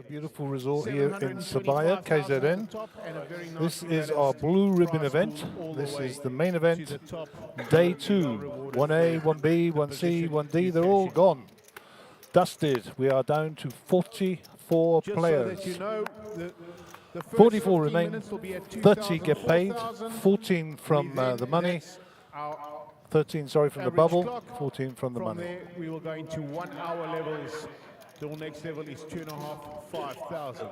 beautiful resort here in Sibaya, KZN. This is our blue ribbon event. This is the main event, day 2. 1A, 1B, 1C, 1D, they're all gone. Dusted. We are down to 44 players. 44 remain, 30 get paid, 14 from the money, 13, sorry, from the bubble, 14 from the money. We will go into 1 hour levels. The next level is 2,500, 5,000.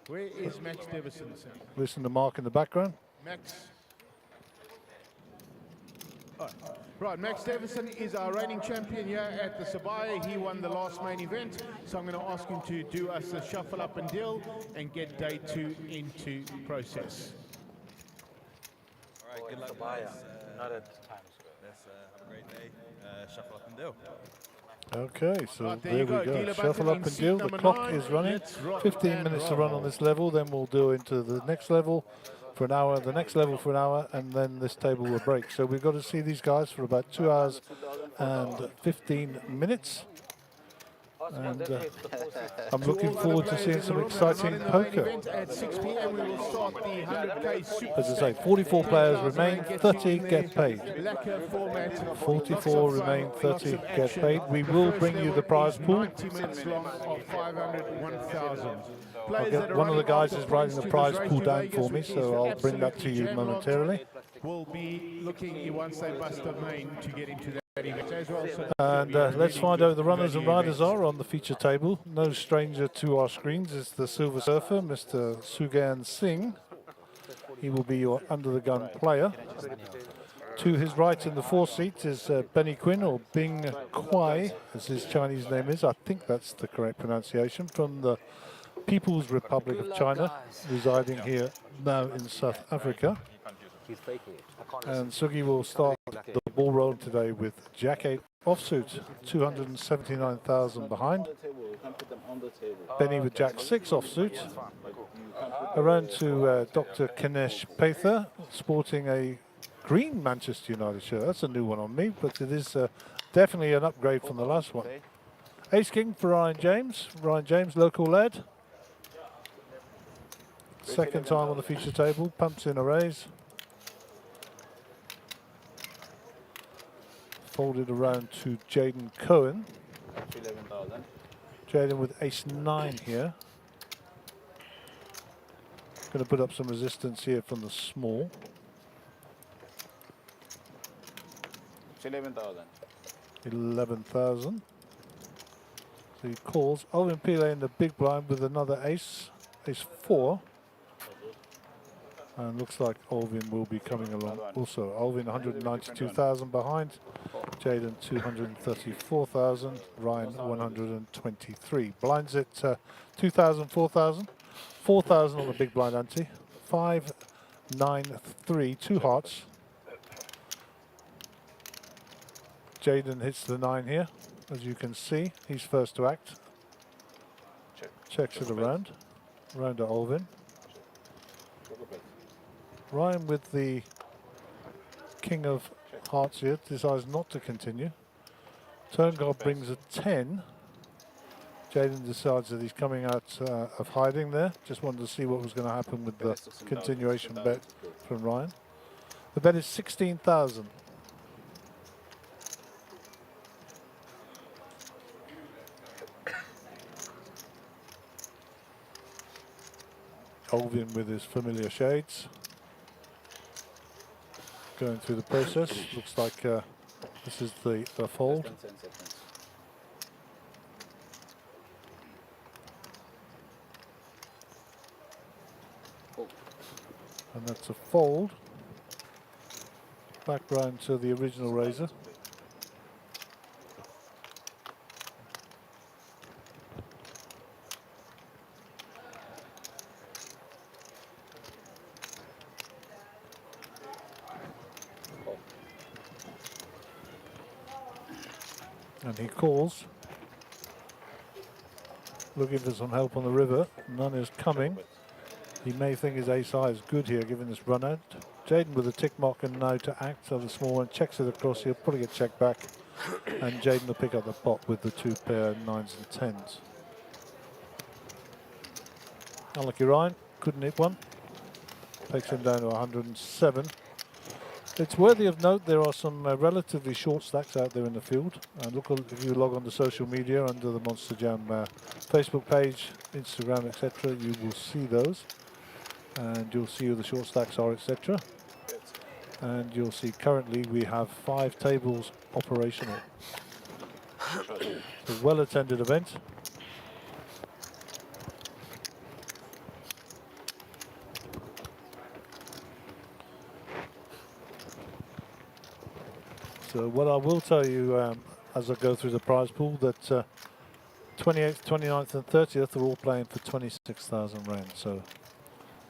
Where is Max Davison? Listen to Mark in the background. Max. Right, Max Davison is our reigning champion here at the Sibaya. He won the last main event, so I'm going to ask him to do us a shuffle up and deal and get day 2 into process. All right, good luck, guys. Not at times. Let's have a great day. Shuffle up and deal. Okay, so Right, there we go. Shuffle up and deal. The clock is running. 15 minutes to run on this level. Then we'll do into the next level for an hour, the next level for an hour, and then this table will break. So we've got to see these guys for about 2 hours and 15 minutes. And I'm looking forward to seeing some exciting poker. At 6 p.m. we will start the 100K Super. As I say, 44 players remain, 30 get paid. Lacquer format. 44 remain, 30 get paid. We will bring you the prize pool. 90 minutes long of 500, 1,000. One of the guys is writing the prize pool down for me, so I'll bring that to you momentarily. We'll be looking once they bust the main to get into that event as well. And let's find out who the runners and riders are on the feature table. No stranger to our screens is the Silver Surfer, Mr. Sugan Singh. He will be your under-the-gun player. To his right in the 4th seat is Benny Quinn, or Bing Kwai, as his Chinese name is. I think that's the correct pronunciation, from the People's Republic of China, residing here now in South Africa. And Sugi will start the ball rolling today with Jack 8 offsuit, 279,000 behind. Benny with Jack 6 offsuit. Around to Dr. Kinesh Pather, sporting a green Manchester United shirt. That's a new one on me, but it is definitely an upgrade from the last one. Ace King for Ryan James. Ryan James, local lad. Second time on the feature table, pumps in a raise. Folded around to Jaden Cohen. Jaden with ace 9 here. Going to put up some resistance here from the small. 11,000. 11,000. So he calls. Alvin Pile in the big blind with another ace. Ace 4. And looks like Alvin will be coming along also. Alvin 192,000 behind. Jaden 234,000. Ryan 123. Blinds at 2,000, 4,000. 4,000 on the big blind ante. 5, 9, 3, 2 hearts. Jaden hits the 9 here. As you can see, he's first to act. Checks it around. Around to Alvin. Ryan with the king of hearts here decides not to continue. Turn guard brings a 10. Jaden decides that he's coming out of hiding there. Just wanted to see what was going to happen with the continuation bet from Ryan. The bet is 16,000. Alvin with his familiar shades. Going through the process. Looks like this is the fold. And that's a fold. Back round to the original razor. And he calls, looking for some help on the river. None is coming. He may think his ace high is good here, given this run out. Jaden with a tick mark and now to act. So the small one checks it across here, putting it check back. And Jaden will pick up the pot with the 2 pair 9s and 10s. Unlucky Ryan, couldn't hit one. Takes him down to 107. It's worthy of note there are some relatively short stacks out there in the field. And look, if you log on to social media under the Monster Jam Facebook page, Instagram, etc., you will see those. And you'll see who the short stacks are, etc. And you'll see currently we have 5 tables operational. It's a well-attended event. So what I will tell you as I go through the prize pool that 28th, 29th and 30th are all playing for 26,000 rand. So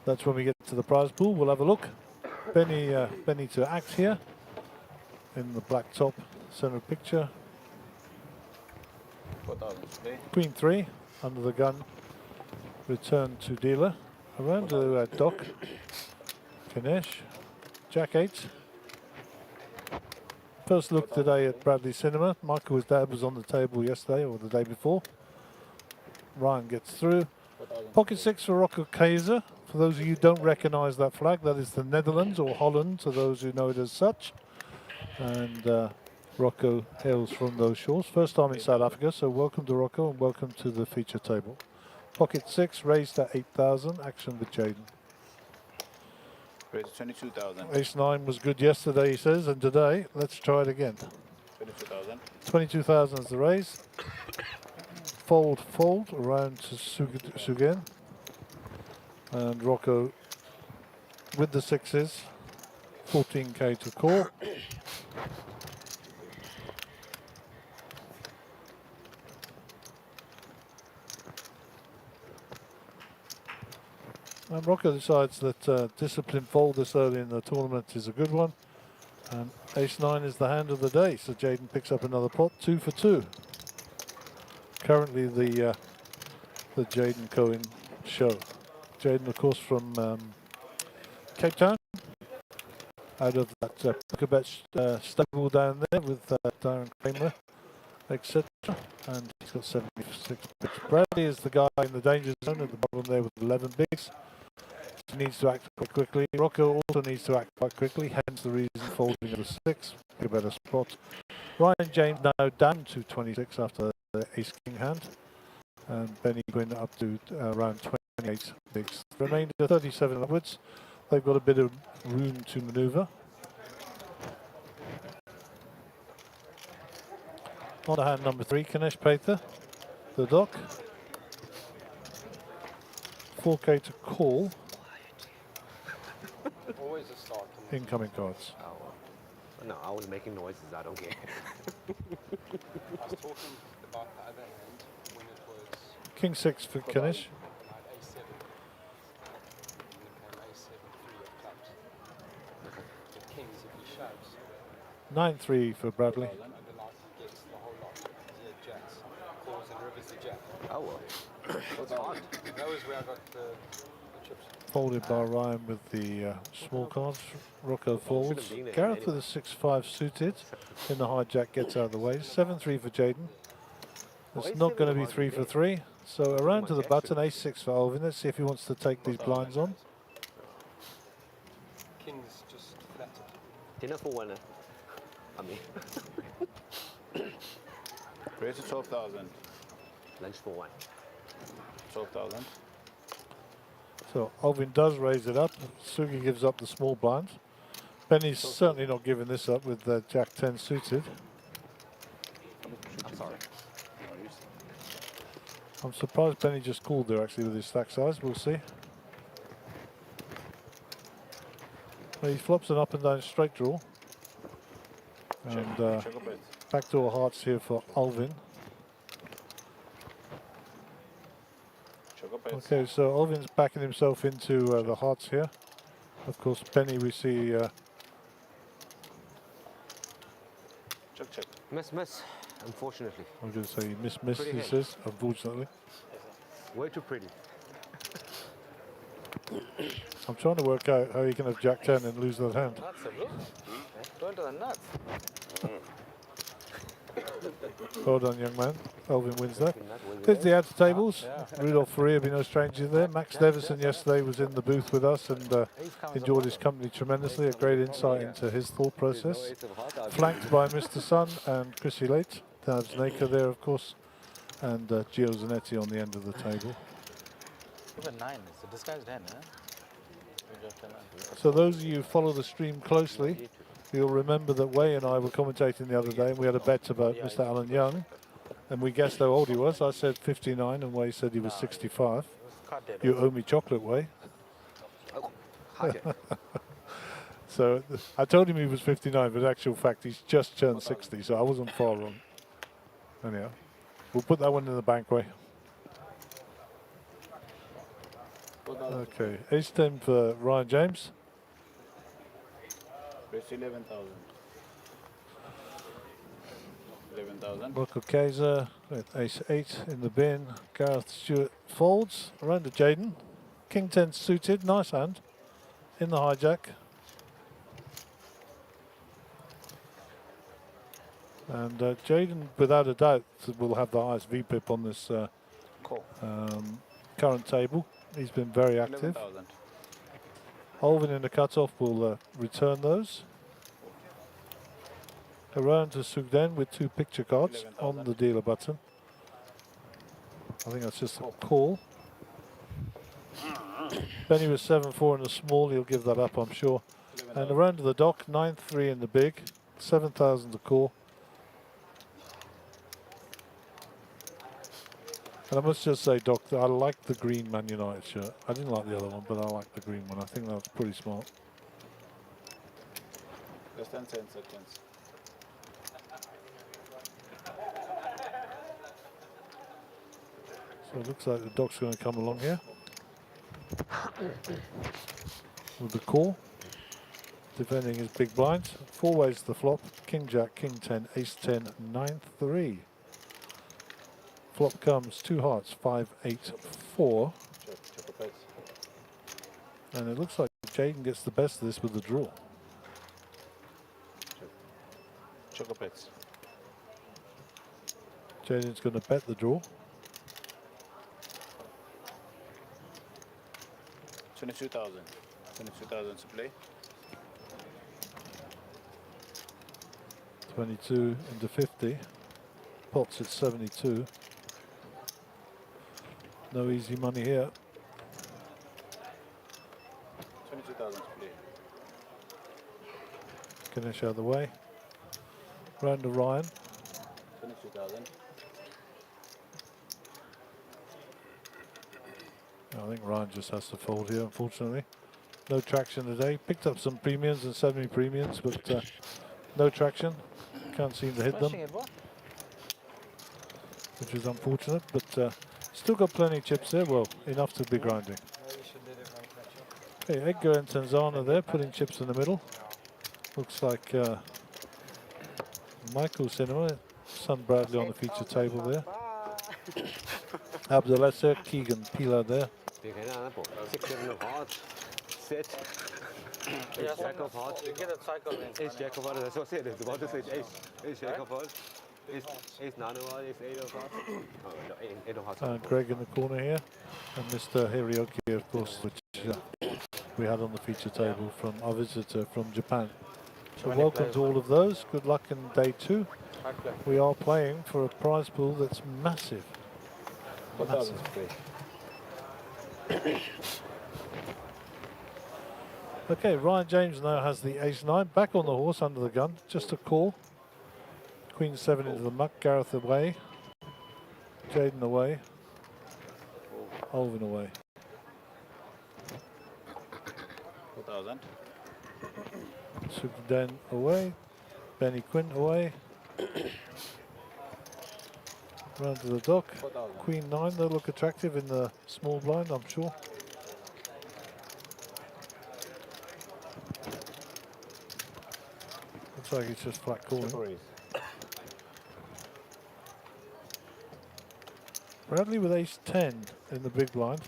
that's when we get to the prize pool. We'll have a look. Benny to act here in the black top center picture. Queen 3 under the gun. Return to dealer. Around to Doc. Ganesh. Jack 8. First look today at Bradley Cinema. Michael's dad was on the table yesterday or the day before. Ryan gets through. Pocket 6 for Rocco Kaiser. For those of you who don't recognise that flag, that is the Netherlands or Holland, to those who know it as such. And Rocco hails from those shores. First time in South Africa, so welcome to Rocco and welcome to the feature table. Pocket 6 raised at 8,000. Action with Jaden. Raised 22,000. Ace 9 was good yesterday, he says, and today, let's try it again. 22,000. 22,000 is the raise. Fold, around to Sugen. And Rocco with the 6s. 14k to call. And Rocco decides that discipline fold this early in the tournament is a good one. And Ace 9 is the hand of the day, so Jaden picks up another pot, 2 for 2. Currently the Jaden Cohen show. Jaden, of course, from Cape Town, out of that Pokerbet stable down there with Darren Kramer, etc. And he's got 76 bigs. Bradley is the guy in the danger zone at the bottom there with 11 bigs. He needs to act quite quickly. Rocco also needs to act quite quickly, hence the reason folding at a 6. A better spot. Ryan James now down to 26 after the Ace King hand. And Benny Quinn up to around 28 bigs. Remainder 37 upwards. They've got a bit of room to manoeuvre. On to hand number 3, Ganesh Pather, the Doc. 4k to call. Always a start. Incoming cards. Oh, well. No, I was making noises. I don't care. I was talking about the other hand when it was King 6 for Ganesh. I had A7. And then came A7, 3 of clubs. The kings if he shoves. 9-3 for Bradley. And the last he gets the whole lot. He had jacks. Calls and rivers the jack. Oh, well. What's hard? That was where I got the chips. Folded by Ryan with the small cards. Rocco folds. Gareth with a 6-5 suited. In the hijack gets out of the way. 7-3 for Jaden. It's not going to be 3 for 3. So around to the button. Ace 6 for Alvin. Let's see if he wants to take these blinds on. Kings just flattered. Dinner for one. I mean, Raised to 12,000. lunch for one. 12,000. So Alvin does raise it up. Sugi gives up the small blind. Benny's certainly not giving this up with Jack 10 suited. I'm sorry. I'm surprised Benny just called there actually with his stack size. We'll see. Well, he flops an up and down straight draw. And backdoor hearts here for Alvin. Okay, so Alvin's backing himself into the hearts here. Of course, Benny we see Check. Miss, unfortunately. I'm going to say miss, Pretty he hand. says, unfortunately. Way too pretty. I'm trying to work out how you can have Jack 10 and lose that hand. Nuts, bro. Going to the nuts. Well done, young man. Elvin wins that. That was There's the outer tables. Yeah. Rudolph Faria, be no stranger there. Max Devison yesterday was in the booth with us and enjoyed his company tremendously. A great insight into his thought process. Flanked by Mr. Sun and Chrissy Late. Tabs Naker there, of course. And Gio Zanetti on the end of the table. Even 9. It's a disguised hand, huh? So those of you who follow the stream closely, you'll remember that Way and I were commentating the other day and we had a bet about Mr. Alan Young. And we guessed how old he was. I said 59 and Way said he was 65. You owe me chocolate, Way. So I told him he was 59, but in actual fact he's just turned 60, so I wasn't far wrong. Anyhow, we'll put that one in the bank, Way. Okay, ace 10 for Ryan James. Raise 11,000. 11,000. Michael Kaiser with ace 8 in the bin. Gareth Stewart folds around to Jaden. King 10 suited, nice hand in the hijack. And Jaden, without a doubt, will have the highest VPIP on this Cool. current table. He's been very active. 11,000. Alvin in the cutoff will return those. Around to Sugden with 2 picture cards on the dealer button. I think that's just a call. Benny was 7-4 in the small, he'll give that up, I'm sure. And around to the dock, 9-3 in the big, 7,000 to call. And I must just say, Doc, I like the green Man United shirt. I didn't like the other one, but I like the green one. I think that was pretty smart. Less than 10 seconds. So it looks like the Doc's going to come along here. With the call. Defending his big blinds. 4 ways to the flop. King Jack, King 10, Ace 10, 9-3. Flop comes 2 hearts, 5, 8, 4. And it looks like Jaden gets the best of this with the draw. Chocopets. Jaden's going to bet the draw. 22,000. 22,000 to play. 22 into 50. Pots at 72. No easy money here. 22,000 to play. Ganesh out of the way. Round to Ryan. 22,000. I think Ryan just has to fold here, unfortunately. No traction today. Picked up some premiums and semi-premiums, but no traction. Can't seem to hit them, which is unfortunate, but still got plenty of chips there. Well, enough to be grinding. Okay, Edgar and Tanzana there, putting chips in the middle. Looks like Michael Cinema, Son Bradley on the feature table there. Abdullah, Keegan Pila there. 6, 7 of hearts. Set. Ace Jack of hearts. Ace Jack of hearts. That's what I said. It's about to say ace. Ace Jack of hearts. Ace 9 of hearts. Ace 8 of hearts. Oh, no, 8 of hearts. Greg in the corner here. And Mr. Hirioki, of course, which we had on the feature table from our visitor from Japan. So welcome to all of those. Good luck in day 2. We are playing for a prize pool that's massive. 4,000 to play. Okay, Ryan James now has the ace 9, back on the horse under the gun, just a call. Queen 7 into the muck, Gareth away, Jaden away, Alvin away. 4,000. Sugden away, Benny Quint away. Round to the dock, Queen 9, they'll look attractive in the small blind, I'm sure. Looks like it's just flat calling. Bradley with ace 10 in the big blind.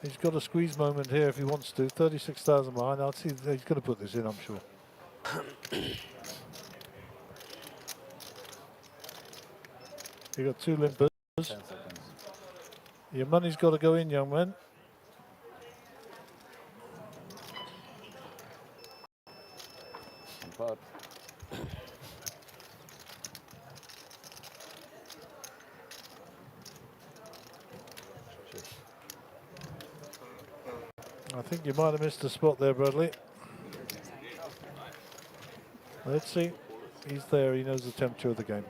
He's got a squeeze moment here if he wants to. 36,000 behind. I'll see he's going to put this in, I'm sure. You got 2 limpers. 10 seconds. Your money's got to go in, young man. But I think you might have missed a spot there, Bradley. Let's see. He's there. He knows the temperature of the game.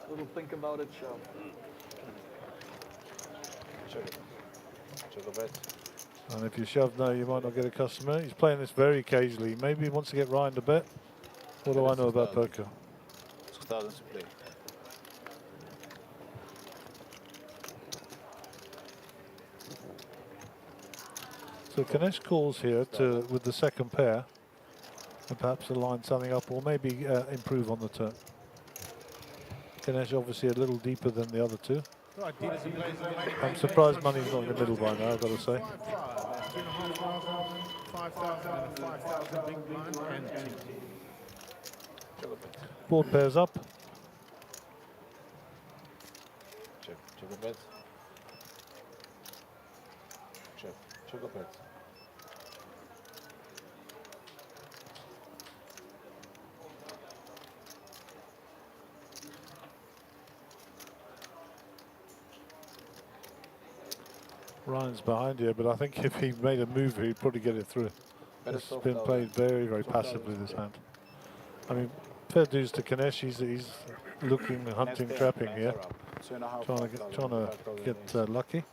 Little think about it, Sean. sugar bet. And if you shove no, you might not get a customer. He's playing this very occasionally. Maybe he wants to get Ryan to bet. What do I know about poker? 2000 to play. So Ganesh calls here with the second pair, and perhaps to line something up or maybe improve on the turn. Ganesh obviously a little deeper than the other two. Right, dealers and players in the main I'm event. surprised money's not in the middle by now, I've got to say. 5,000 and 5,000 big blind and 2. Sugar bet. Board pairs up. Check. Sugar bet. Check. Sugar bet. Ryan's behind here, but I think if he made a move, he'd probably get it through. Better It's been played very, very passively, this hand. I mean, fair dues to Ganesh. He's looking, hunting, trapping here, trying to get lucky.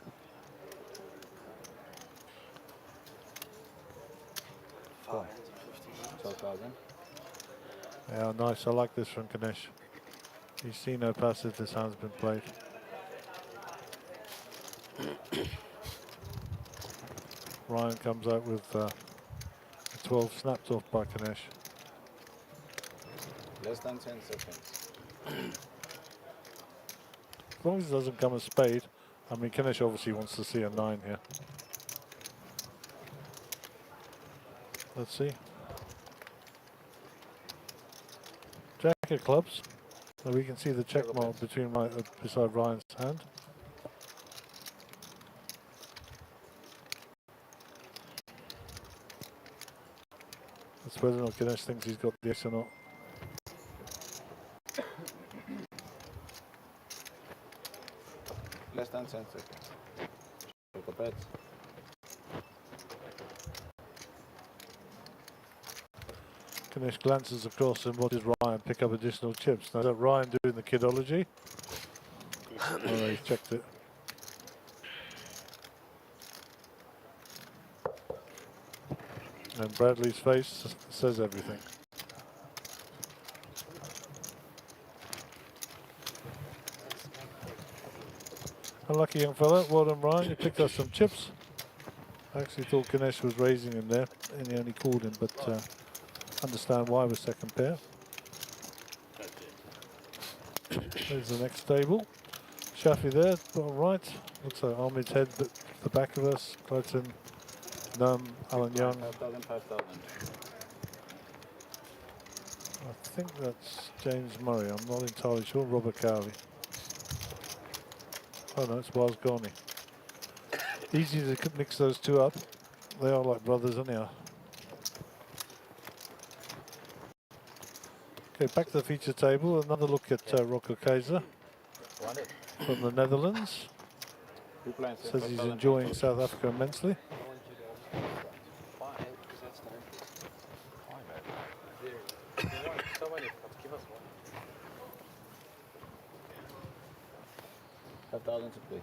Four. 12,000. Yeah, nice. I like this from Ganesh. You see no passive. This hand's been played. Ryan comes out with 12 snapped off by Ganesh. Less than 10 seconds. As long as it doesn't come a spade. I mean, Ganesh obviously wants to see a 9 here. Let's see. Jack of clubs. So we can see the check mark between beside Ryan's hand. That's whether or not Ganesh thinks he's got the ace or not. Less than 10 seconds. Sugar bet. Ganesh glances across and watches Ryan pick up additional chips. Now, is that Ryan doing the kidology? Oh, no, he's checked it. And Bradley's face says everything. Unlucky young fella. Well done, Ryan. You picked up some chips. I actually thought Ganesh was raising him there, and he only called him, but understand why with second pair. There's the next table. Shafi there, bottom right. Looks like Ahmed's head, but the back of us. Clayton, Num, Alan Young. 5,000, 5,000. I think that's James Murray. I'm not entirely sure. Robert Cowley. Oh no, it's Waz Ghani. Easy to mix those two up. They are like brothers, anyhow. Okay, back to the feature table. Another look at Rocco Kaiser from the Netherlands. Who plans? Says he's enjoying South Africa immensely. $5,000 to play.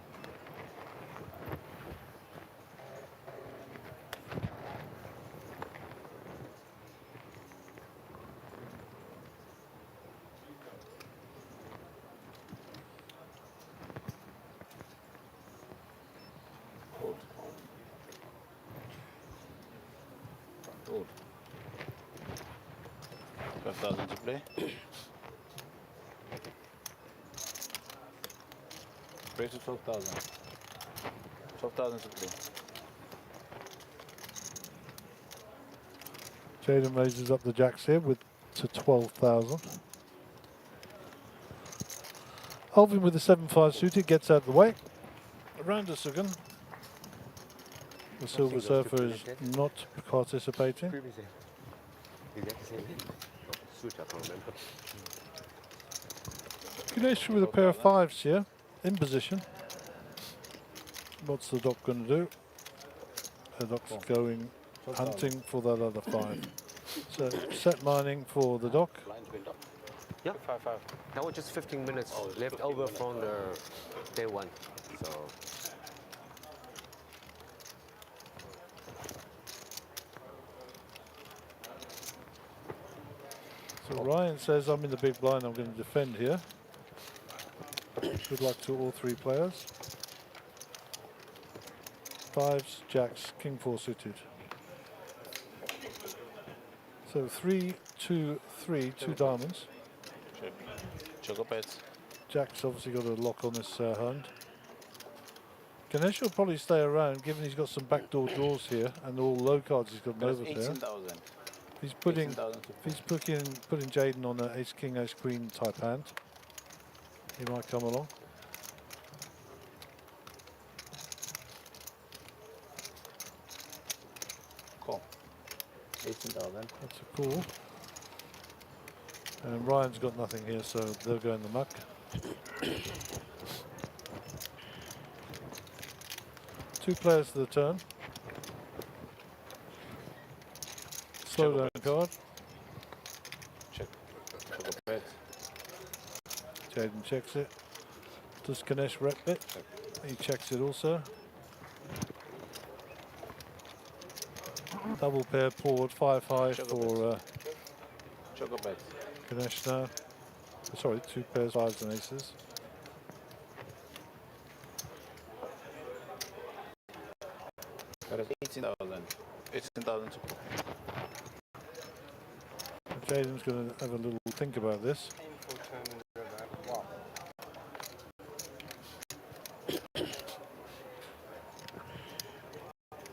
Hold. Hold. 5,000 to play. Raise to 12,000. 12,000 to play. Jaden raises up the jacks here to 12,000. Alvin with the 7-5 suited gets out of the way. Around us again. The Silver Surfer is not participating. Ganesh with a pair of 5s here, in position. What's the doc going to do? The doc's going hunting for that other 5. So set mining for the doc. Yeah, 5-5. That was just 15 minutes left over from the day 1. So Ryan says, I'm in the big blind, I'm going to defend here. Good luck to all 3 players. 5s, jacks, king 4 suited. So 3, 2, 3, 2 diamonds. Choco bets. Jack's obviously got a lock on this hand. Ganesh will probably stay around, given he's got some backdoor draws here, and all low cards he's got an over there. 18,000. He's putting Jaden on an ace king, ace queen type hand. He might come along. Call. 18,000. That's a call. And Ryan's got nothing here, so they'll go in the muck. Two players to the turn. Slow down card. Check. Choco bet. Jaden checks it. Does Ganesh rep it? He checks it also. Double pair poured, 5-5 for Choco bet. Ganesh now. Sorry, 2 pairs, 5s and aces. That is 18,000. 18,000 to call. Jaden's going to have a little think about this.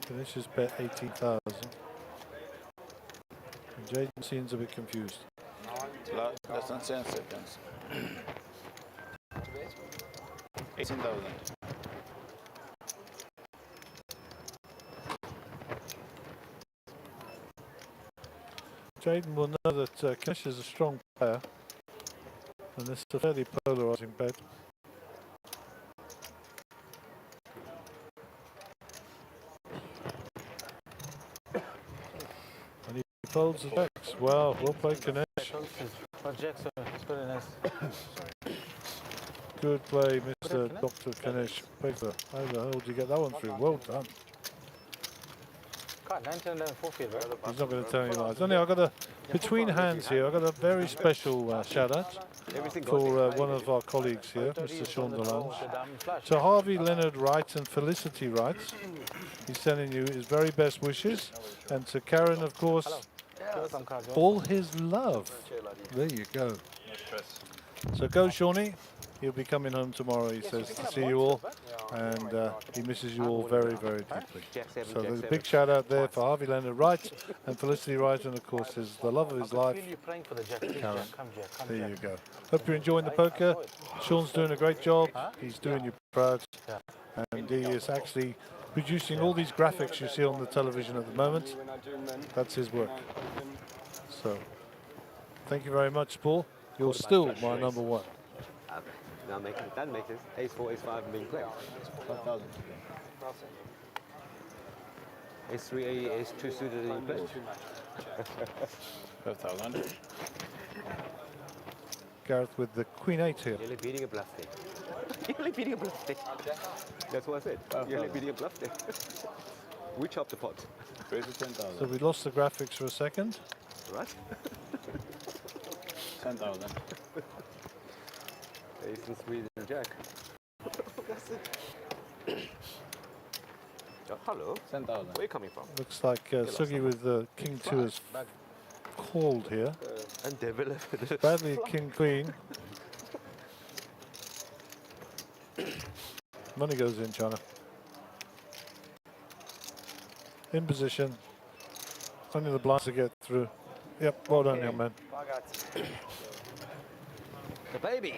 Ganesh has bet 18,000. And Jaden seems a bit confused. Less than 10 seconds. 18,000. Jaden will know that Ganesh is a strong player, and this is a fairly polarising bet. And he folds the jacks. Wow, well played, Ganesh. Good play, Mr. Dr. Ganesh. How the hell did you get that one through? Well done. He's not going to tell you lies. Only I've got a, between hands here, I've got a very special shout out for one of our colleagues here, Mr. Sean Delange. To Harvey Leonard Wright and Felicity Wright, he's sending you his very best wishes. And to Karen, of course, all his love. There you go. So go, Shawnee. He'll be coming home tomorrow, he says, to see you all. And he misses you all very, very deeply. So there's a big shout out there for Harvey Leonard Wright and Felicity Wright, and of course, is the love of his life, Karen. There you go. Hope you're enjoying the poker. Sean's doing a great job. He's doing you proud. And he is actually producing all these graphics you see on the television at the moment. That's his work. So, thank you very much, Paul. You're still my number 1. Now that makes it ace 4, ace 5 being played. 5,000. Ace 3, ace 2 suited in play. 5,000. Gareth with the Queen 8 here. You're only beating a bluff there. You're only beating a bluff there. That's what I said. You're only beating a bluff there. We chopped the pot. Raise to 10,000. So we lost the graphics for a second. Right? 10,000. Ace and 3 and jack. That's it. Oh, hello. 10,000. Where are you coming from? Looks like Sugi with the King 2 is called here. And developed. Badly King Queen. Money goes in, China. In position. Only the blinds to get through. Yep, well done, young man. The baby.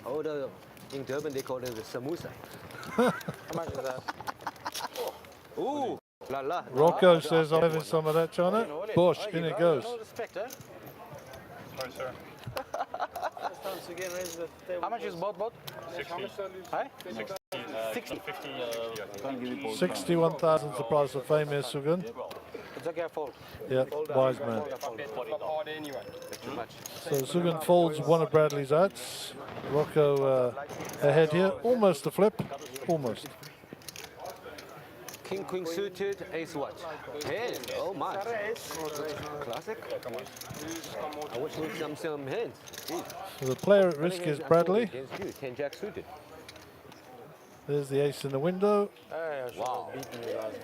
Oh, in Durban they call it the samosa. How much is that? Ooh, la la. Rocco says, I'm having some of that, China. Bosh, in it goes. No respect, eh? Sorry, sir. How much is boat? 60. Hi? 60. 50. 61,000 is the price of famous Sugan. It's okay, I fold. Yeah, wise man. Too much. So Sugan folds one of Bradley's outs. Rocco ahead here, almost a flip, almost. King, queen suited, ace what? 10. Oh my. Classic. I wish we had some hands. Jeez. So the player at risk is Bradley. Against you, 10 jack suited. There's the ace in the window. Hey, I should Wow. have beaten you guys.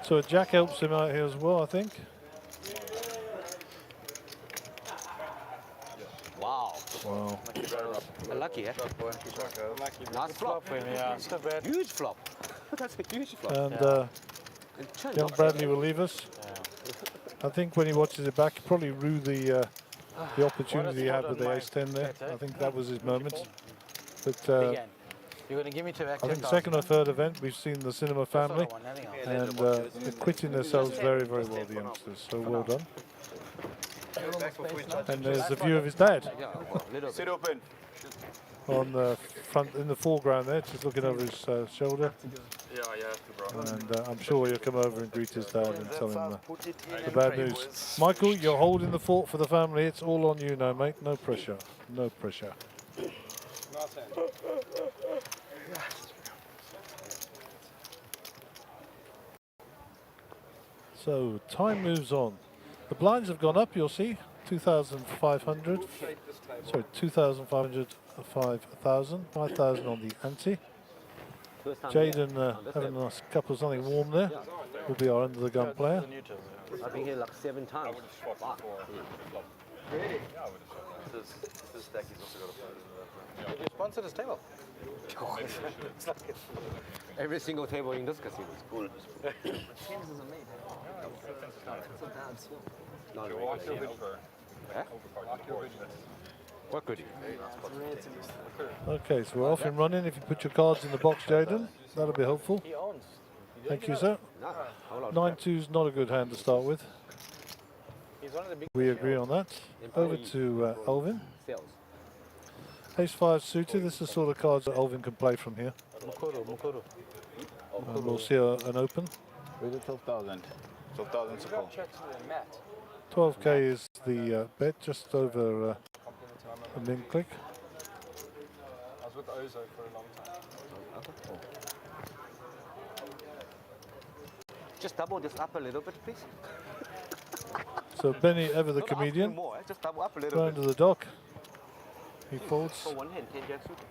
So a jack helps him out here as well, I think. Wow. Wow. Lucky, eh? Nice flop. Yeah, it's not bad. Huge flop. That's a huge flop. And And turn young off. Bradley will leave us. I think when he watches it back, he probably rue the opportunity he had with the ace-10 there. I think that was his moment. But Again. You're going to give me to I think second or third event, we've seen the cinema family, and they're quitting themselves very, very well, the youngsters. So well done. And there's a view of his dad Yeah, well, little Sit open. on the front, in the foreground there, just looking over his shoulder. Yeah, bro. And I'm sure he'll come over and greet his dad and tell him the bad news. Michael, you're holding the fort for the family. It's all on you now, mate. No pressure. No pressure. So time moves on. The blinds have gone up, you'll see. 2,500. Sorry, 2,500, 5,000. 5,000 on the ante. first time. Jaden having a nice cup of something warm there. Will be our under the gun player. I've been here like 7 times. Wow. This deck is also got a photo. You sponsored this table. Every single table in this casino is cool. Teams isn't made. It's a bad swap. Not You're really. walking over. Eh? What good? Okay, so we're off and running. If you put your cards in the box, Jaden, that'll be helpful. He owns. Thank you, sir. No. Hold on. 9-2's not a good hand to start with. He's one of the big. We agree on that. Over to Elvin. Sales. Ace-5 suited. This is the sort of cards that Elvin can play from here. Mukuru. And we'll see an open. With the 12,000. 12,000 is a call. 12k is the bet, just over a min click. I was with Ozo for a long time. Just double this up a little bit, please. So Benny, ever the Not up comedian, more, eh? Just double up a little going bit. to the dock. He folds. For one hand, 10 jack suited.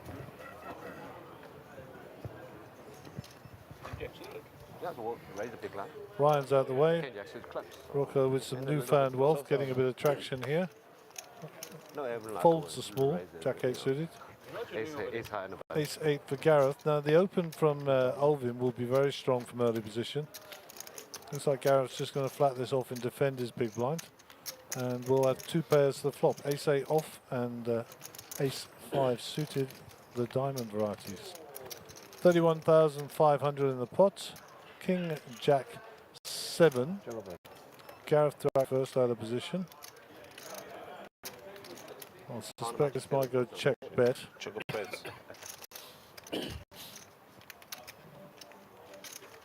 Yeah, so we'll raise a big line. Ryan's out the way. 10 jack suited clubs. Rocco with some newfound wealth, getting a bit of traction here. No, everyone like Folds to the small, raise it. Jack 8 suited. Ace high and above. Ace 8 for Gareth. Now the open from Alvin will be very strong from early position. Looks like Gareth's just going to flat this off and defend his big blind. And we'll have 2 pairs to the flop. Ace 8 off and Ace 5 suited, the diamond varieties. 31,500 in the pot. King Jack 7. Gareth to act first out of position. I suspect this might go check bet. Check up bets.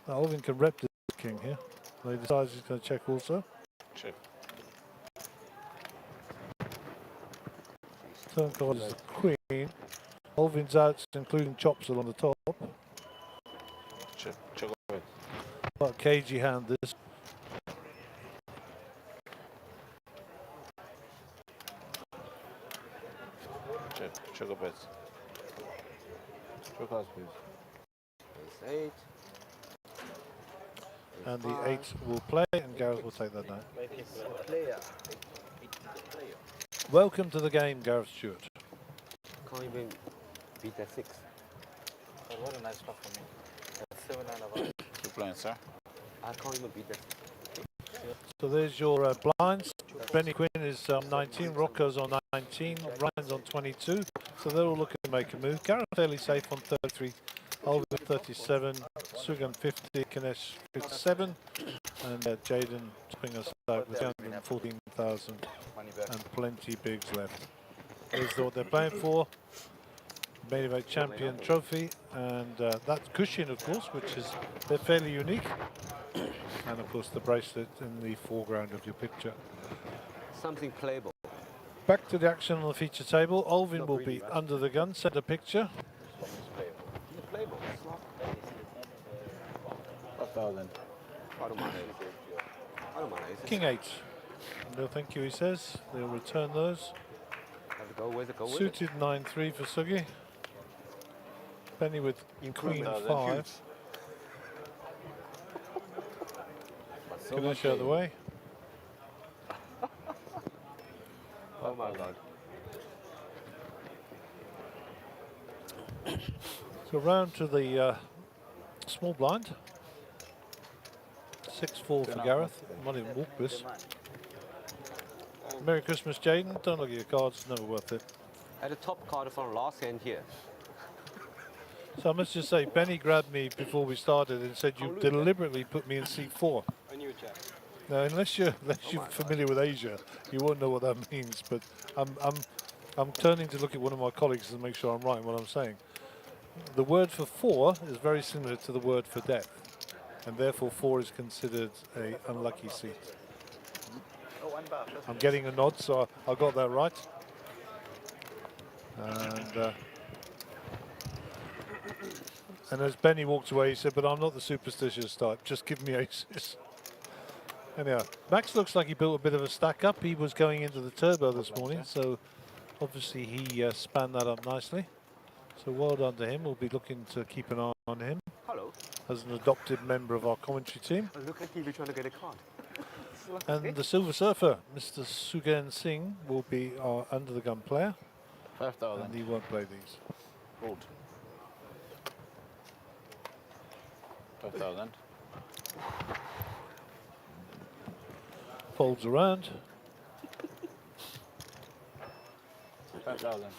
Now Alvin can rep the king here. So he decides he's going to check also. Check. Turn card is the queen. Alvin's outs, including chops along the top. Check. Check up bets. But cagey hand this. Check. Check up bets. Check us, please. Ace 8. And the 8 will play, and Gareth will take that now. Player. Welcome to the game, Gareth Stewart. Can't even beat that 6. Oh, what a nice spot for me. That's 7 and above. Two playing, sir. I can't even beat that 6. So there's your blinds. Benny Quinn is 19, Rocco's on 19, Ryan's on 22. So they're all looking to make a move. Gareth fairly safe on 33, Olga 37, Sugan 50, Kinesh 57, and Jaden topping us out with 214,000 and plenty bigs left. Here's what they're playing for. Main event champion trophy, and that's cushion, of course, which is they're fairly unique. And of course the bracelet in the foreground of your picture. Something playable. Back to the action on the feature table. Olvin will be under the gun, set a picture. Playable. 5,000. I don't mind. I don't mind. King 8. No thank you, he says. They'll return those. Have to go with it, go with it. Suited 9-3 for Sugi. Penny with Queen 5. Ganesh out of the way. Oh my God. So round to the small blind. 6-4 for Gareth. Might even walk this. Merry Christmas, Jaden. Don't look at your cards, it's never worth it. At the top card from last hand here. So I must just say, Benny grabbed me before we started and said you deliberately put me in seat 4. I knew it, Jack. Now, unless you're familiar with Asia, you won't know what that means. But I'm turning to look at one of my colleagues to make sure I'm right in what I'm saying. The word for 4 is very similar to the word for death, and therefore 4 is considered a unlucky seat. I'm getting a nod, so I got that right. And as Benny walked away, he said, "But I'm not the superstitious type. Just give me aces." Anyhow, Max looks like he built a bit of a stack up. He was going into the turbo this morning, so obviously he spanned that up nicely. So well done to him. We'll be looking to keep an eye on him. Hello. As an adopted member of our commentary team. Look at TV trying to get a card. And the Silver Surfer, Mr. Sugan Singh, will be our under the gun player. 5,000. And he won't play these. Fold. 5,000. Folds around. 5,000.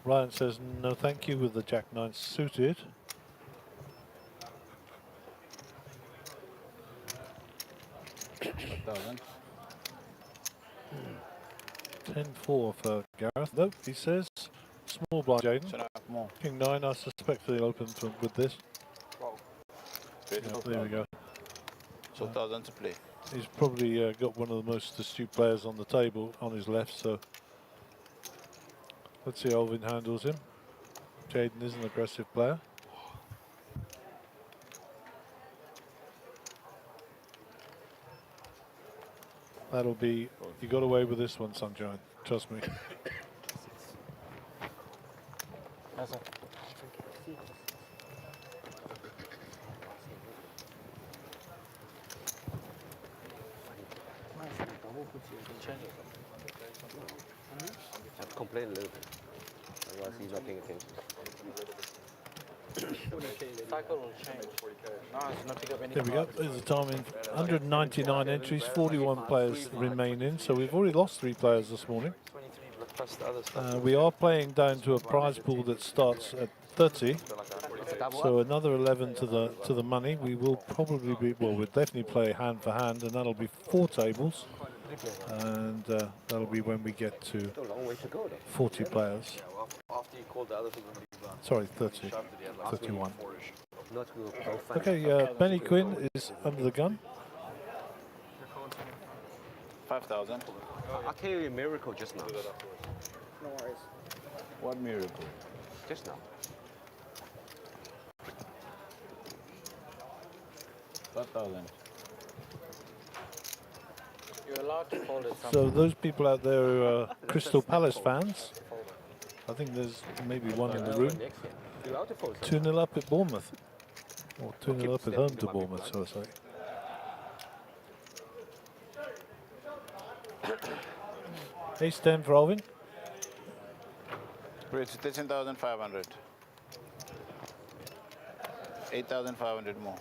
Ryan says no thank you with the Jack 9 suited. 5,000. 10-4 for Gareth. Nope, he says. Small blind, Jaden. Should I have more? King 9, I suspect he'll open with this. Yeah, there we go. So 1,000 to play. He's probably got one of the most astute players on the table on his left, so let's see how Alvin handles him. Jaden is an aggressive player. That'll be, you got away with this one, Sunshine, trust me. I have to complain a little bit. Otherwise he's not paying attention. Cycle will change. No, it's not pick up any There we go, there's the timing. 199 entries, 41 players remain in, so we've already lost 3 players this morning. 23 plus the other stuff. We are playing down to a prize pool that starts at 30, so another 11 to the money. We will probably be, well, we'll definitely play hand for hand, and that'll be 4 tables, and that'll be when we get to 40 players. After you called the other people, Sorry, 30, 31. Not go fast. Okay, Benny Quinn is under the gun. 5,000. I tell you a miracle just now. No worries. What miracle? Just now. 5,000. you're allowed to fold it. So those people out there who are Crystal Palace fans, I think there's maybe one in the room. You're allowed to fold. 2-0 up at Bournemouth. Or 2-0 up at home to Bournemouth, so I say. Ace-10 for Alvin. It's 13,500. 8,500 more.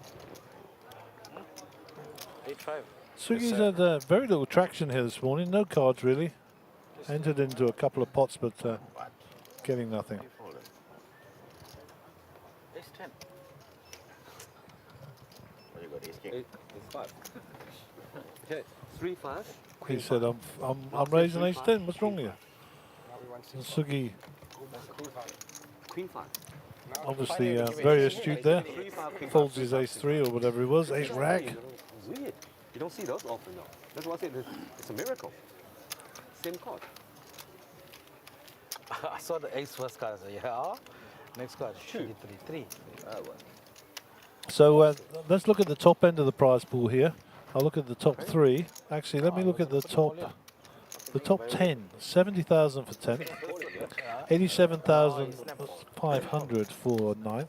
8-5. Sugi's had very little traction here this morning. No cards really. Entered into a couple of pots, but getting nothing. Ace 10. What you got? Ace king. Ace 5. Okay, 3-5. He said, I'm raising ace 10. What's wrong with you? And Sugi, Queen 5. obviously very astute there. Folds his ace 3 or whatever it was. Ace rag. It's weird. You don't see those often though. That's why I said it's a miracle. Same card. I saw the ace first card. I said, yeah. Next card, 3-3. So let's look at the top end of the prize pool here. I'll look at the top 3. Actually, let me look at the top 10. 70,000 for 10th. 87,500 for 9th.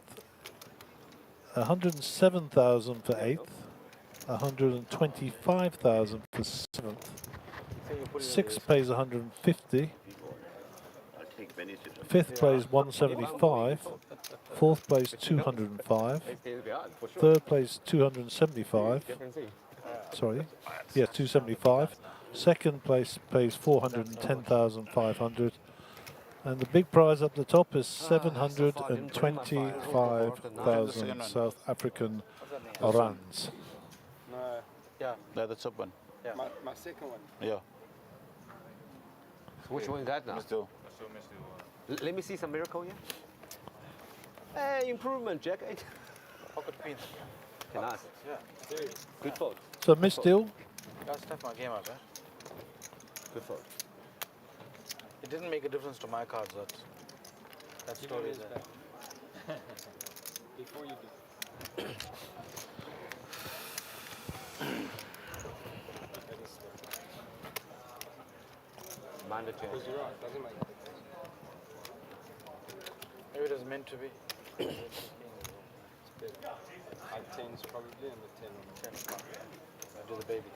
107,000 for 8th. 125,000 for 7th. 6th pays 150. 5th plays 175. 4th plays 205. 3rd plays 275. Sorry, yeah, 275. 2nd place pays 410,500. And the big prize up the top is 725,000 South African rands. No, Yeah. the top one. Yeah. My second one. So Yeah. which one you got now? Still. Let me see some miracle here. Hey, improvement, Jack. Pocket queen. Can ask. Yeah. Good fold. So Miss Steele, Gotta step my game up, eh? Good fold. It didn't make a difference to my cards, that story is there. Before you do. Mandatory. Because you're right, doesn't make Maybe it was meant to be. it's good. Like 10s probably and the 10 on the 10. I do the baby.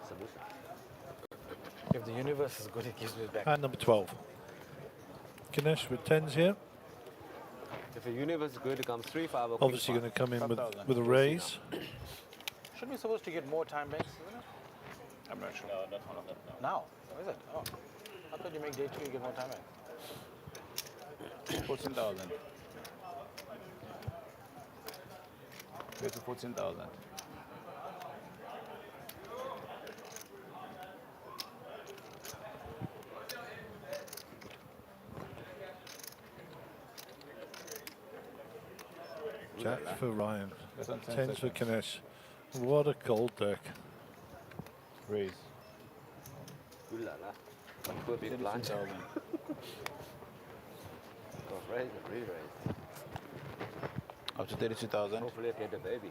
Solution. If the universe is good, it gives me back. and number 12. Ganesh with 10s here. If the universe is good, it comes 3-5 or Obviously going to come in with a raise. Shouldn't we supposed to get more time banks, isn't it? I'm not sure. No, that's one of them. Now? Is it? Oh. I thought you make day 2, you get more time banks. 14,000. Go to 14,000. Jacks for Ryan. That's on 10 10s for seconds. Ganesh. What a gold deck. Raise. Ooh la la. Put a big blind. 32,000. Go raise, re-raise. Up to 32,000. Hopefully I get the baby.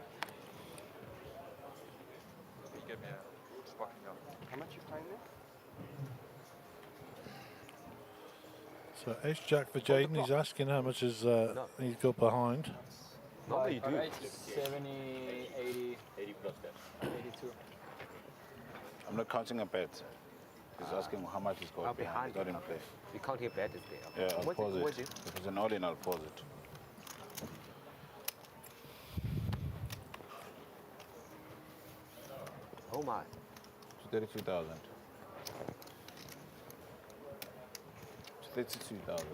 How much you paying there? So Ace Jack for Jaden. He's asking how much is he's got behind. Normally you do. 70, 80, 80 plus that. 82. I'm not counting a bet. He's asking how much he's got I'll behind. behind He's not in you. play. We can't hear bad is there. Yeah, I'll What pause what it. If it's an all-in, I'll pause it. Oh my. To 32,000. To 32,000.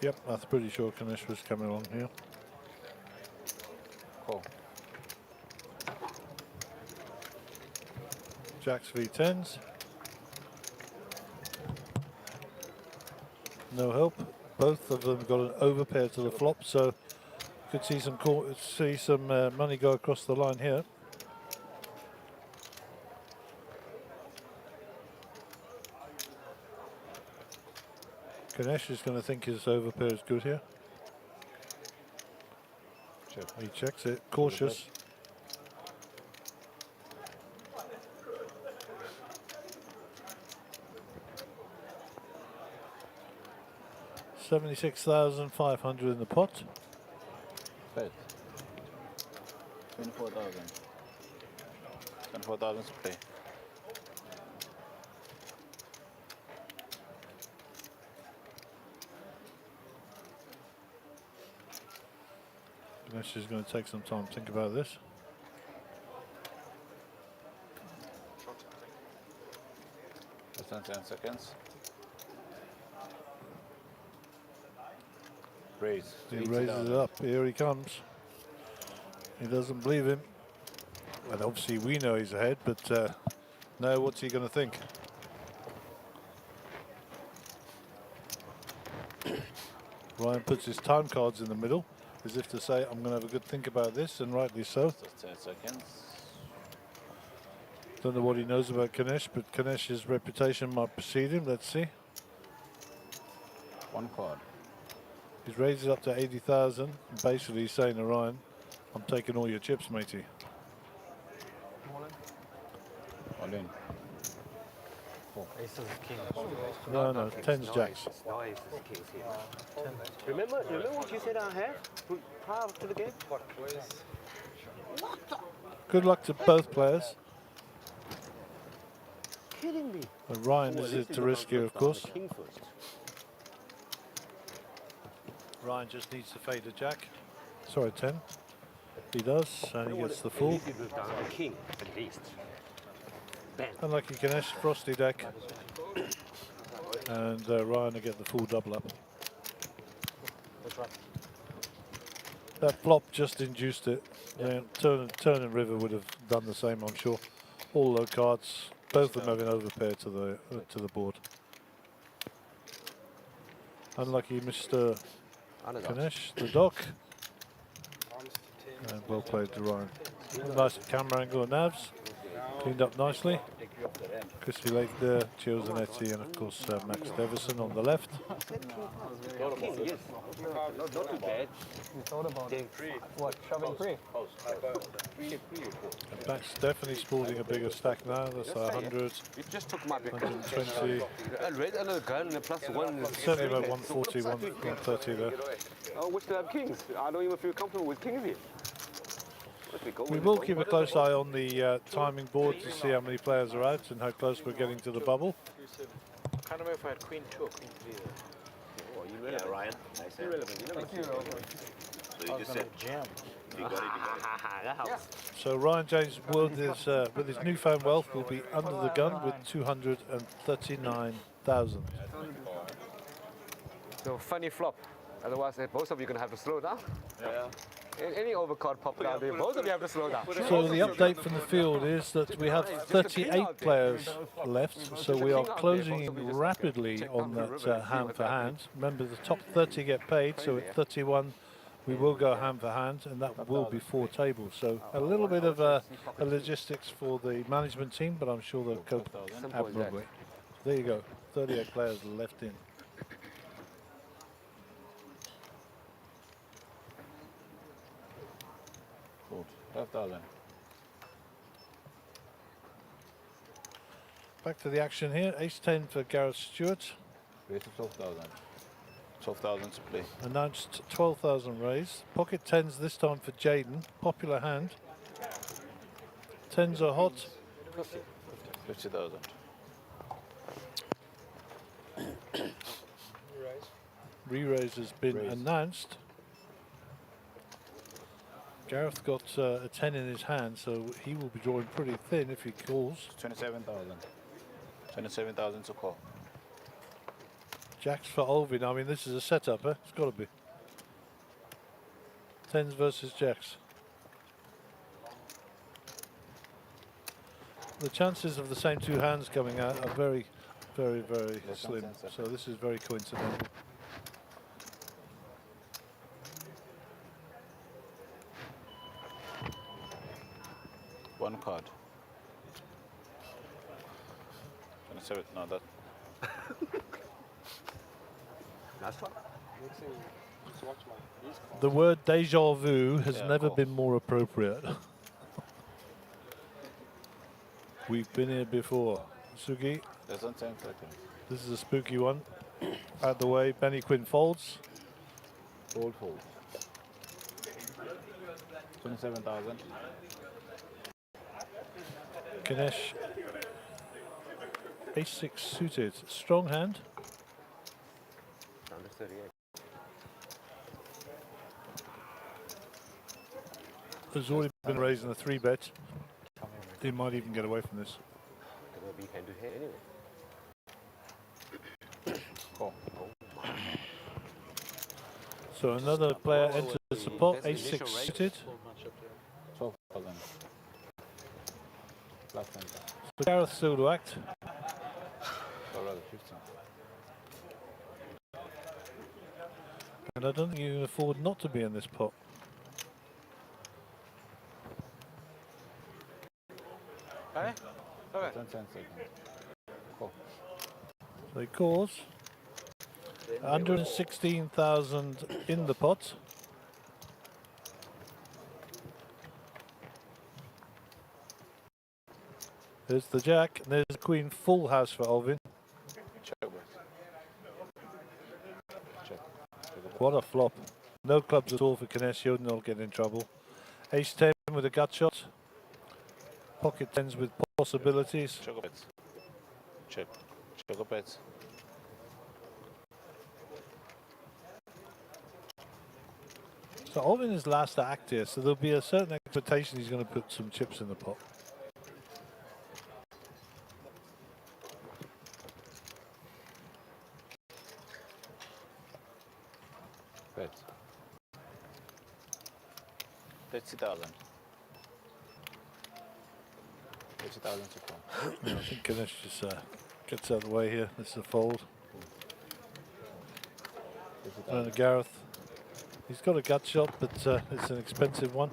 Yep, that's pretty sure Ganesh was coming along here. Cool. Jacks v10s. No help. Both of them got an overpair to the flop, so could see some money go across the line here. Ganesh is going to think his overpair is good here. Check. He checks it, cautious. $76,500 in the pot. Bet. 24,000. 24,000 to play. Ganesh is going to take some time to think about this. Less than 10 seconds. Raise. He raises it up. Here he comes. He doesn't believe him. And obviously we know he's ahead, but now what's he going to think? Ryan puts his time cards in the middle, as if to say, I'm going to have a good think about this, and rightly so. Just 10 seconds. Don't know what he knows about Ganesh, but Ganesh's reputation might precede him. Let's see. One card. He's raised it up to 80,000. Basically he's saying to Ryan, I'm taking all your chips, matey. All in. Aces, kings. No, tens, jacks. No aces, kings here. Remember what you said I had prior to the game? Good luck to both players. Kidding me. And Ryan is it to risk here, of course. King first. Ryan just needs to fade a jack. Sorry, 10. He does, and he gets the At full. least he goes down to king, at least. Bam. Unlucky Ganesh, frosty deck. And Ryan will get the full double up. That flop just induced it. Yeah, Turn and River would have done the same, I'm sure. All low cards, both of them having overpaired to the board. Unlucky Mr. Ganesh, the dock. And well played to Ryan. Nice camera angle and navs. Cleaned up nicely. Crispy Lake there, Gio Zanetti, and of course Max Davison on the left. King, yes. Not too bad. You thought about it. What, shoving free? And Max definitely sporting a bigger stack now. That's 100, You just took my big 120, I read another gun and a plus one. certainly about 140, 130 there. I wish to have kings. I don't even feel comfortable with kings here. We will keep a close eye on the timing board to see how many players are out and how close we're getting to the bubble. I can't remember if I had queen 2 or queen 3 there. Oh, you relevant. Yeah, Ryan. Nice hand. Irrelevant. You never see So you just said, Jam. if you got it, you got it. that helps. So Ryan James with his newfound wealth will be under the gun with 239,000. So funny flop. Otherwise, both of you are going to have to slow down. Yeah. Any overcard pop down there, both of you have to slow down. So the update from the field is that we have 38 players left, so we are closing in rapidly on that hand for hand. Remember, the top 30 get paid, so at 31 we will go hand for hand, and that will be 4 tables. So a little bit of a logistics for the management team, but I'm sure they'll cope admirably. There you go, 38 players left in. Good. 12,000. Back to the action here, ace-10 for Gareth Stewart. Raise to 12,000. 12,000 to play. Announced 12,000 raised. Pocket 10s this time for Jaden. Popular hand. 10s are hot. 50,000. Re-raise has been announced. Gareth got a 10 in his hand, so he will be drawing pretty thin if he calls. 27,000. 27,000 to call. Jacks for Olvin. I mean, this is a setup, eh? It's got to be. 10s versus jacks. The chances of the same two hands coming out are very, very, very Less than slim. 10 seconds. So this is very coincidental. One card. 27. No, that. That's fine. The word deja vu has never been more appropriate. We've been here before. Sugi, Less than 10 seconds. this is a spooky one. Out the way, Benny Quinn folds. Fold. 27,000. Ganesh, ace-6 suited, strong hand. Under 38. There's already been raising a 3-bet. He might even get away from this. We can do here anyway. Cool. So another player enters the pot, ace-6 suited. 12,000. Flat center. So Gareth still to act. Already 15. And I don't think you can afford not to be in this pot. Okay. Okay. 10 seconds. Cool. So he calls. 116,000 in the pot. There's the jack, and there's the queen, full house for Alvin. Check, boys. Check. What a flop. No clubs at all for Ganesh, he'll not get in trouble. Ace-10 with a gut shot. Pocket 10s with possibilities. Choco bets. Check. Choco bets. So Alvin is last to act here, so there'll be a certain expectation he's going to put some chips in the pot. Bet. 30,000. 30,000 to call. Yeah, I think Ganesh just gets out of the way here. This is a fold. And Gareth. He's got a gut shot, but it's an expensive one.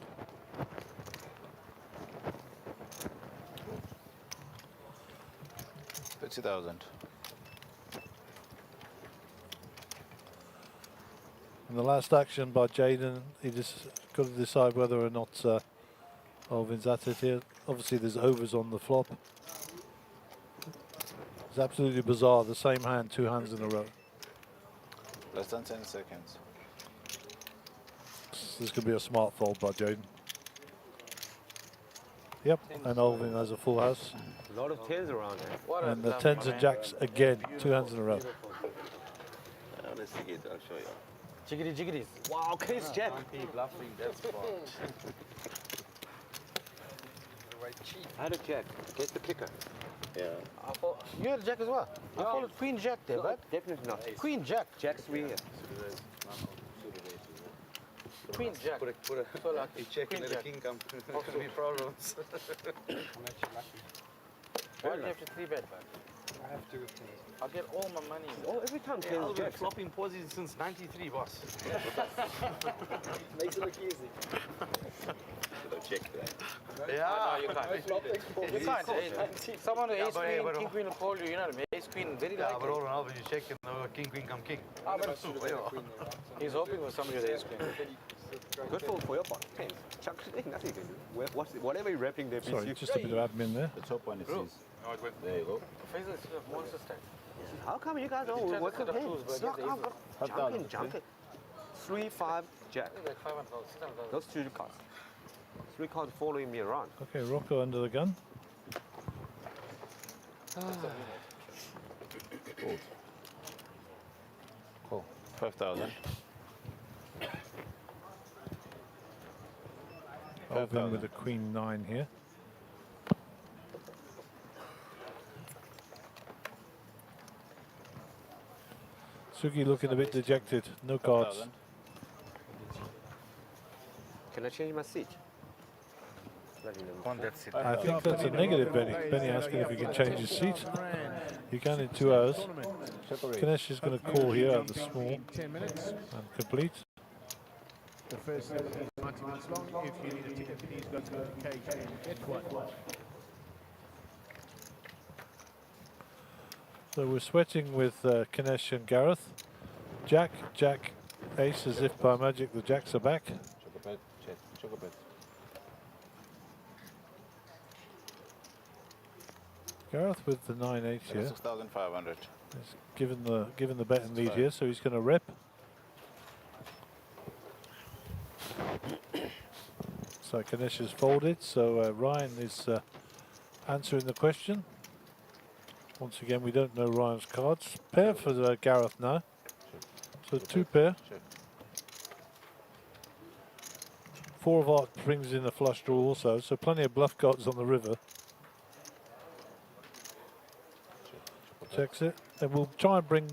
$30,000. And the last action by Jaden, he just got to decide whether or not Alvin's at it here. Obviously there's overs on the flop. It's absolutely bizarre, the same hand, 2 hands in a row. Less than 10 seconds. This could be a smart fold by Jaden. Yep, and Alvin has a full house. A lot of tens around here. And the 10s and jacks again, 2 hands in a row. Let's see it, I'll show you. Jiggity jiggities. Wow, case jack. Bluffing, that's fun. I had a jack. Get the kicker. Yeah. You had a jack as well. I call it queen jack there, but Definitely not. queen jack. Jack 3 here. Queen jack. Put a So lucky. check Queen and let jack. the king come. Not to be problems. Why do you have to 3-bet, man? I have to. I'll get all my money. Oh, every time Yeah, tens I've been jacks. flopping posies since '93, boss. Makes it look easy. Check that. Yeah, you can't. You can't. Someone ace queen, king queen will call you. You know what I mean? Ace queen, very likely. but all in all, when you check, king, queen, come king. He's hoping for somebody with ace queen. Good for your part. Tens. Chuck, nothing you can do. Whatever you're wrapping there, Sorry, just a bit of admin there. The top one is his. There you go. Faisal is a monster stack. How come you guys don't tried to work set with up him? tools, but I Knock guess out, they jump in, jump in. 3, 5, jack. Like 500,000, 600,000. Those 2 cards. 3 cards following me around. Okay, Rocco under the gun. Fold. Cool. 5,000. Alvin with a queen 9 here. Suki looking a bit dejected. No cards. 5,000. Can I change my seat? On that seat. I think that's a negative, Benny. Benny asking if he can change his seat. You can in 2 hours. Ganesh is going to call here at the small 10 minutes. and complete. The first set is 90 minutes long. If you need a ticket, please go to the cage and get one. So we're sweating with Ganesh and Gareth. Jack, Jack, Ace, as if by magic the jacks are back. Choco bet. Check. Choco bet. Gareth with the 9-8 here. 6,500. He's given the bet and lead here, so he's going to rip. So Ganesh is folded, so Ryan is answering the question. Once again, we don't know Ryan's cards. Pair for Gareth now. So 2 pair. 4 of hearts brings in a flush draw also, so plenty of bluff cards on the river. Checks it. And we'll try and bring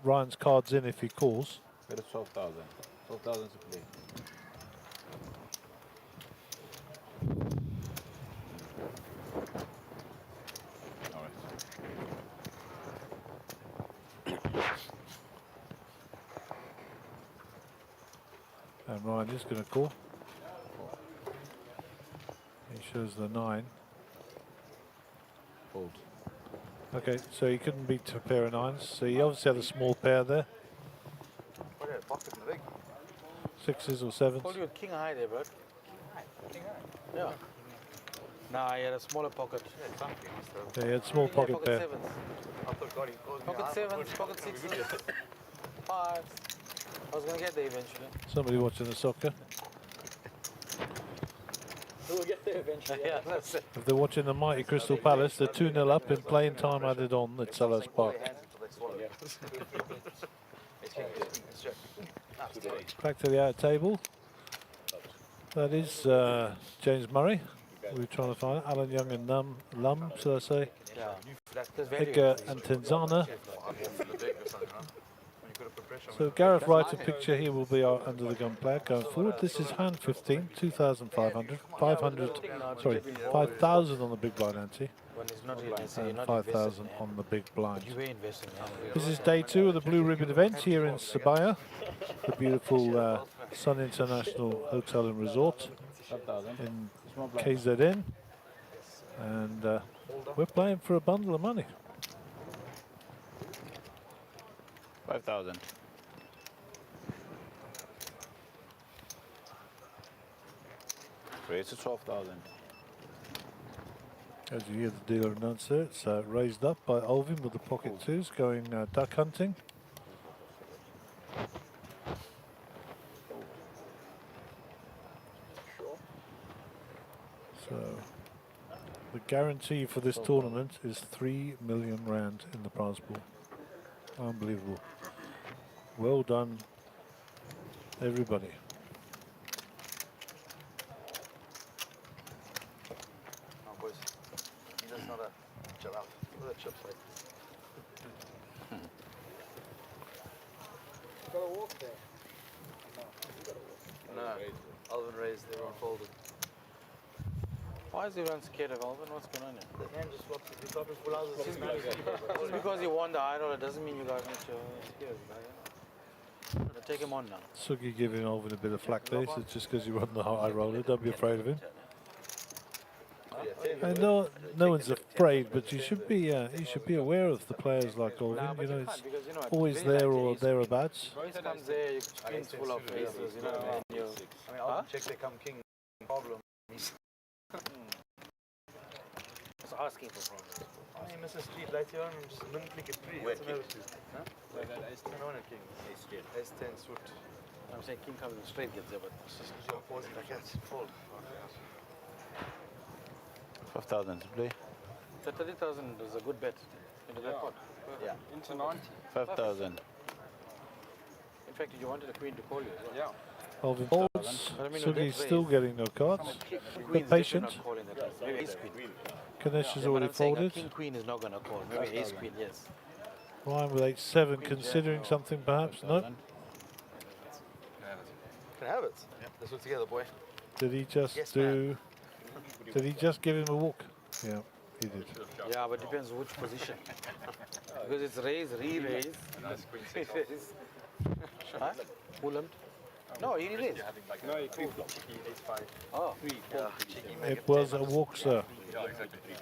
Ryan's cards in if he calls. Bet is 12,000. 12,000 to play. All right. And Ryan is going to call. He shows the 9. Fold. Okay, so he couldn't beat a pair of 9s. So he obviously had a small pair there. What a pocket in the rig. 6s or 7s. Told you king high there, bro. Yeah. Nah, he had a smaller pocket. Yeah, he had small pocket pocket pair. sevens. Pocket sevens, pocket sixes, 5s. I was gonna get there eventually. Somebody watching the soccer. We'll get there eventually. Yeah, that's it. If they're watching the mighty Crystal Palace, they're 2-0 up in playing time added on at Sellers Park. Back to the outer table. That is James Murray. We're trying to find Alan Young and Lum, should I say. Yeah. There's value. Edgar and Tenzana. So Gareth writes a picture. He will be our under the gun player going forward. This is hand 15, 2,500, 5,000 on the big blind ante, When it's not really necessary, and not 5,000 investing, on the big blind. You were investing. This is day 2 of the Blue Ribbon event here in Sibaya, the beautiful Sun International Hotel and Resort in KZN, and we're playing for a bundle of money. 5,000. Raise to 12,000. As you hear the dealer announce there, it's raised up by Alvin with the pocket 2s going duck hunting. So the guarantee for this tournament is 3 million rand in the prize pool. Unbelievable. Well done, everybody. No, boys. That's not a giraffe. Look at chips like this. Got to walk there. No, Alvin raised, they were unfolded. Why is everyone scared of Alvin? What's going on here? The hand just swaps it. It's Just because you won the high roller doesn't mean you guys need to scared. Take him on now. Sugi giving Alvin a bit of flack there. So just because you run the high roller, don't be afraid of him. And no one's afraid, but you should be aware of the players like Alvin. You know, it's always there or thereabouts. Royce comes there, your screen's full of faces, you know what I mean? I mean, I'll check they come king problem. Just asking for problems. Nee, Mr. Street, laat jy hom mündlich het 3. Wat nou is dit? Hè? Like that is 10 on a king. Is 10 suit. I'm saying king comes straight gets there, but it's just So opposite against fold. 5,000 to play. the 30,000 is a good bet into that pot. Yeah. into 90. 5,000. In fact, you wanted the queen to call you as well. Yeah. Alvin folds. Sugi's still getting no cards. But patient. Not calling that. Maybe ace queen. Ganesh has But already I'm saying a folded. king queen is not going to call. Maybe ace queen, yes. Ryan with 8-7, considering something perhaps. No. Can have it. Yeah. Let's look together, boy. Did he just do? Did he just give him a walk? Yeah, he did. Yeah, but depends which position. Because it's raise, re-raise. Raise. Huh? Who lumped? No, he raised. No, you flip flop. Cheeky, ace 5. Oh. 3. Yeah. Cheeky, make It was a walk, sir. Yeah, exactly. 3.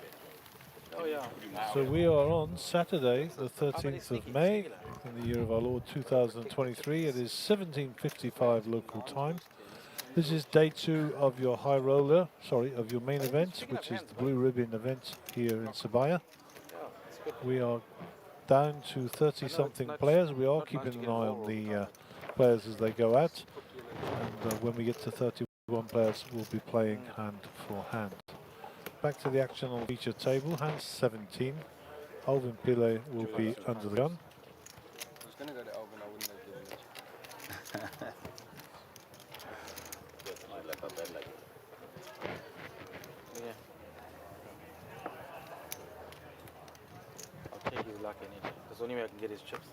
Oh, yeah. So we are on Saturday, the 13th of May, in the year of our Lord 2023. It is 17:55 local time. This is day 2 of your high roller, of your main event, which is the Blue Ribbon event here in Sibaya. We are down to 30-something players. We are keeping an eye on the players as they go out. And when we get to 31 players, we'll be playing hand for hand. back to the action on the feature table. Hand 17. Alvin Pile will be under the gun. I was going to go to Alvin, I wouldn't have given it. Yeah. I'll take his luck any day. That's the only way I can get his chips.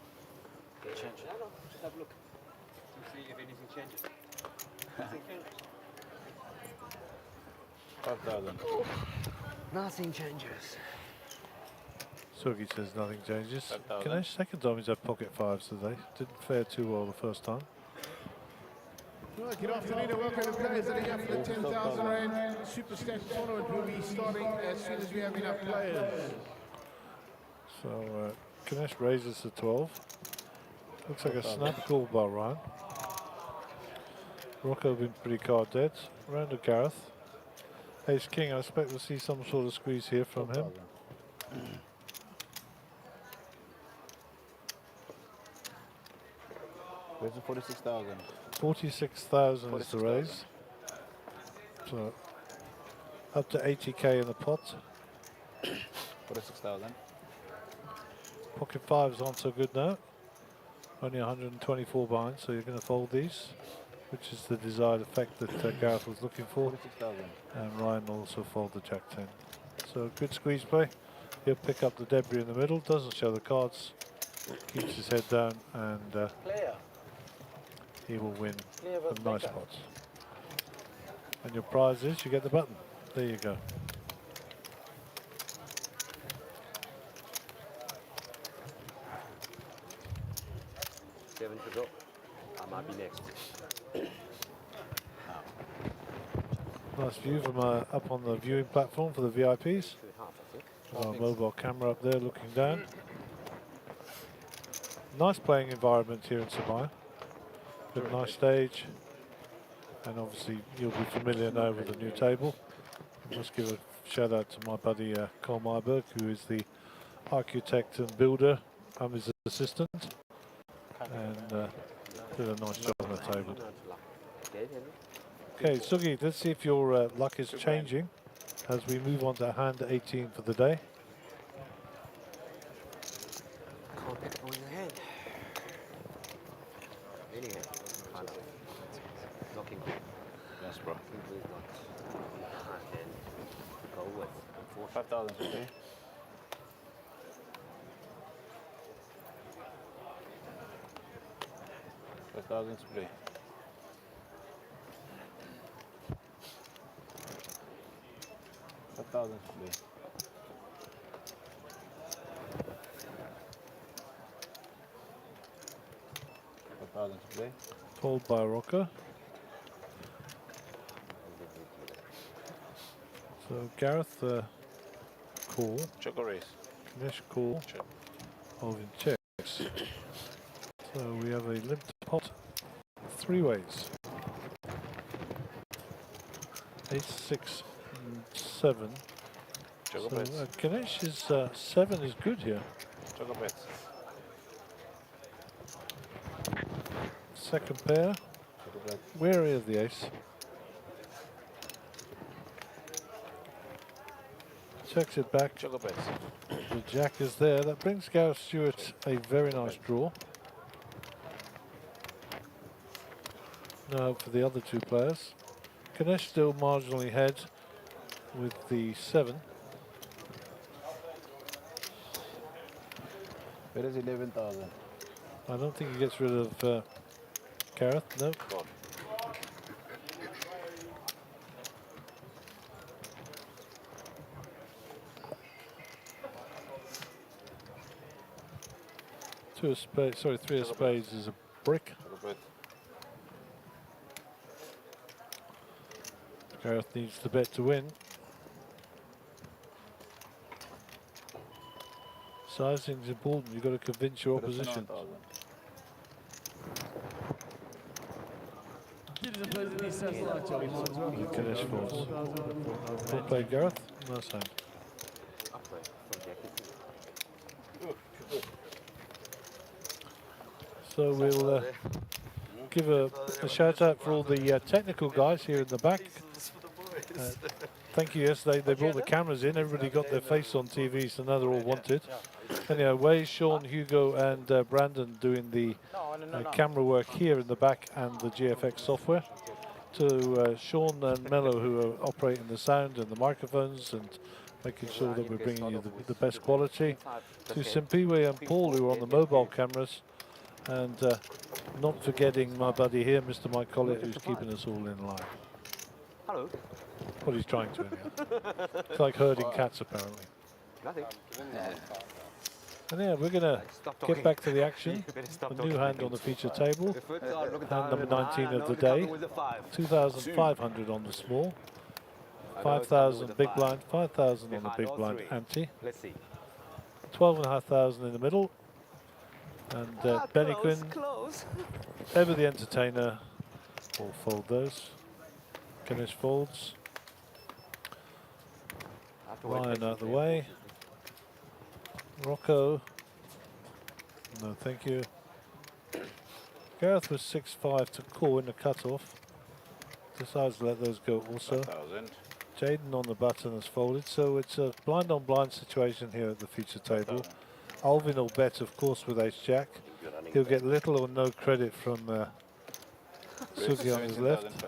Get change. No, just have a look. To see if anything changes. Nothing changes. 5,000. Nothing changes. Sugi says nothing changes. 5,000. Ganesh, second time he's had pocket fives today. Didn't fare too well the first time. Well, good afternoon and welcome to players that are here for the 10,000 Rand Super Stat tournament. Will be starting as soon as we have enough players. So Ganesh raises to 12. Looks like a snap call by Ryan. Rocco been pretty card dead. Round to Gareth. Ace King, I expect to see some sort of squeeze here from him. Where's the 46,000? 46,000 is the raise. So up to 80k in the pot. 46,000. Pocket fives aren't so good now. Only 124 behind, so you're going to fold these, which is the desired effect that Gareth was looking for. 46,000. And Ryan will also fold the jack 10. So good squeeze play. He'll pick up the debris in the middle, doesn't show the cards, keeps his head down, and Player. he will win Player the versus nice maker. pots. And your prize is you get the button. There you go. Seven to go. I might be next. Nice view from up on the viewing platform for the VIPs. 2.5, I think. Our mobile camera up there looking down. Nice playing environment here in Sibaya. Got a nice stage. And obviously you'll be familiar now with the new table. I must give a shout out to my buddy Carl Myberg, who is the architect and builder. I'm his assistant. And did a nice job on the table. Okay, Sugi, let's see if your luck is changing as we move on to hand 18 for the day. Can't pick up on your hand. Any hand. Kind of. Knocking good. Yes, bro. King blue is not a hard hand to go with. 5,000 today. 5,000 spray. 5,000 spray. 5,000 spray. Fold by Rocker. So Gareth call, Choco race. Ganesh call, Check. Alvin checks. So we have a limped pot three ways. 8, 6, and 7. Choco So bets. Ganesh's 7 is good here. Choco bets. Second pair, Choco bets. wary of the ace. Checks it back. Choco bets. The jack is there. That brings Gareth Stewart a very nice draw. Now for the other two players. Ganesh still marginally ahead with the 7. Where is 11,000? I don't think he gets rid of Gareth. No. God. Two of spades. Sorry, 3 of spades is a brick. Choco bet. Gareth needs the bet to win. Sizing is important. You've got to convince your opposition. 39,000. Ganesh falls. Well played, Gareth. Nice hand. Upplay from Jack. So we'll give a shout out for all the technical guys here in the back. thank you. Yes, they brought the cameras in. Everybody got their face on TV, so now they're all wanted. Anyhow, Way, Sean, Hugo, and Brandon doing the camera work here in the back and the GFX software. To Sean and Mello, who are operating the sound and the microphones and making sure that we're bringing you the best quality. To Simpiwe and Paul, who are on the mobile cameras. And not forgetting my buddy here, Mr. Mike Collett, who's keeping us all in line. Hello. What he's trying to, anyhow. It's like herding cats, apparently. Nothing. And yeah, we're going to get back to the action. A new hand on the feature table. Hand number 19 of the day. 2,500 on the small. 5,000 big blind, 5,000 on the big blind ante. Let's see. 12,500 in the middle. And Benny Quinn, ever the entertainer, will fold those. Ganesh folds. Ryan out of the way. Rocco, no thank you. Gareth was 6-5 to call in the cutoff. Decides to let those go also. Jaden on the button has folded, so it's a blind on blind situation here at the feature table. Alvin will bet, of course, with ace-jack. He'll get little or no credit from Sugi on his left.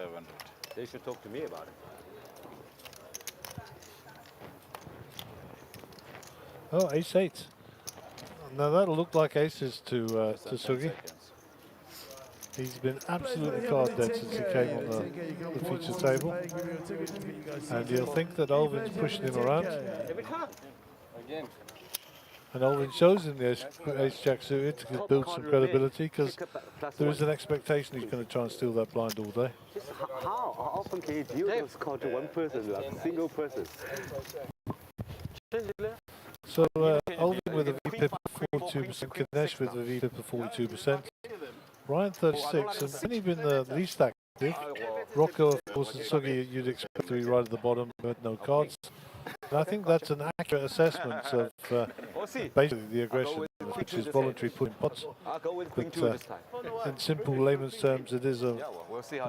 They should talk to me about it. Oh, ace-8. Now that'll look like aces to Sugi. He's been absolutely card dead since he came on the feature table. And you'll think that Alvin's pushing him around. And Alvin shows him the ace-jack suited to build some credibility, because there is an expectation he's going to try and steal that blind all day. How often can you deal those cards to one person, like a single person? So Alvin with a VPIP of 42%, Ganesh with a VPIP of 42%, Ryan 36, and Benny been the least active. Rocco, of course, and Sugi you'd expect to be right at the bottom, but no cards. And I think that's an accurate assessment of basically the aggression, which is voluntary putting pots. But in simple layman's terms, it is a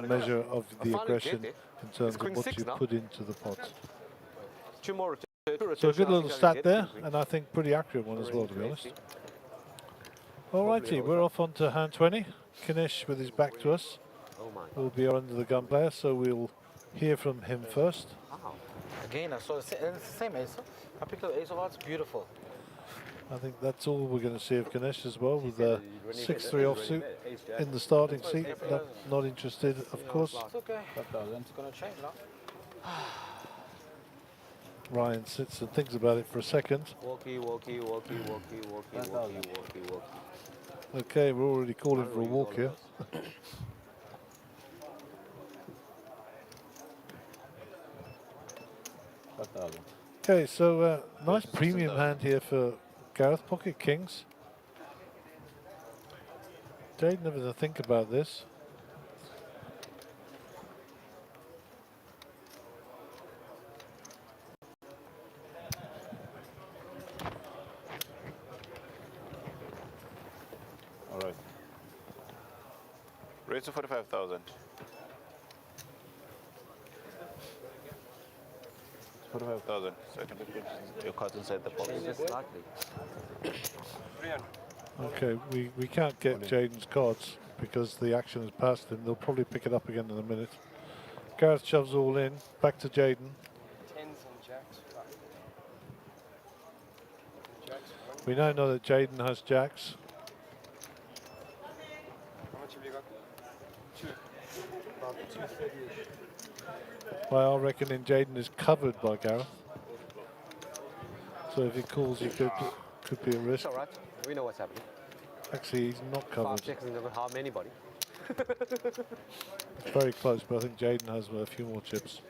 measure of the aggression in terms of what you put into the pot. So a good little stat there, and I think pretty accurate one as well, to be honest. Alrighty, we're off on to hand 20. Ganesh with his back to us will be our under the gun player, so we'll hear from him first. Again, I saw the same ace. I picked up ace of hearts, beautiful. I think that's all we're going to see of Ganesh as well, with the 6-3 offsuit in the starting seat. Not interested, of course. It's okay. It's going to change now. Ryan sits and thinks about it for a second. Walkie. Okay, we're already calling for a walk here. Okay, so nice premium hand here for Gareth. Pocket kings. Jade never to think about this. All right. Raise to 45,000. 45,000. So I can put your cards inside the box. Just slightly. Okay, we can't get Jaden's cards because the action has passed him. They'll probably pick it up again in a minute. Gareth shoves all in. Back to Jaden. Tens and jacks. We now know that Jaden has jacks. How much have you got? Two. About 230-ish. Well, I reckon in Jaden is covered by Gareth. So if he calls, he could be at risk. It's all right. We know what's happening. Actually, he's not 5 covered. checks isn't going to harm anybody. It's very close, but I think Jaden has a few more chips.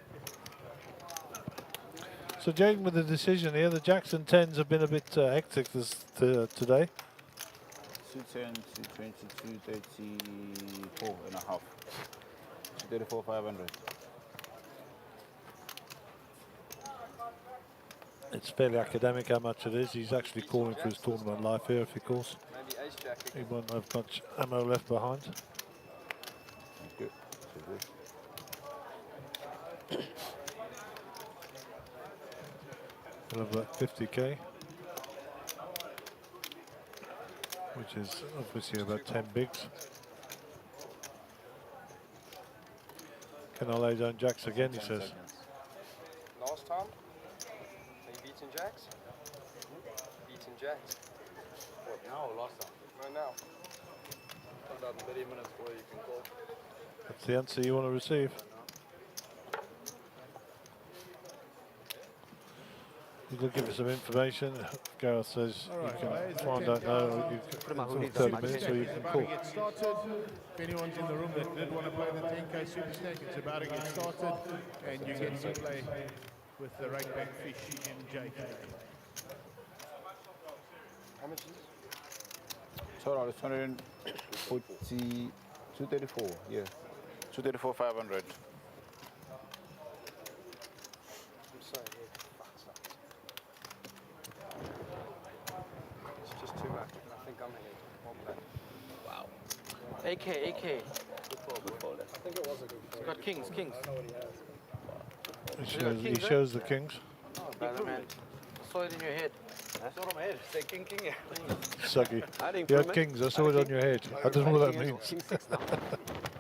So Jaden with the decision here. The jacks and tens have been a bit hectic today. 210, 220, 234 and a half. 234, 500. It's fairly academic how much it is. He's actually calling for his tournament life here if he calls. Maybe ace jack. He won't have much ammo left behind. Good. of about 50k, which is obviously about 10 bigs. Can I lay down jacks again, he says. Last time, they beaten Jacks. Beaten Jacks. What, now or last time? No, now. About 30 minutes before you can call. That's the answer you want to receive. He'll give us some information. Gareth says you can find out now, or you can, in 30 minutes, or you can call. Get started. If anyone's in the room that did want to play the 10k Super Stack, it's about to get started, and you get to play with the right back fish in JK. How much is this? Total is 234, yeah. 234, 500. I'm sorry, fuck's up. It's just too much. I think I'm ahead. One back. AK. I think it was a good He's got kings. He shows the kings. Oh, brother, man. I saw it in your head. Saw it on my head. Say king. Sucky. I didn't You prove had it. kings, I saw it on your head. I don't know what that means. King 6 now.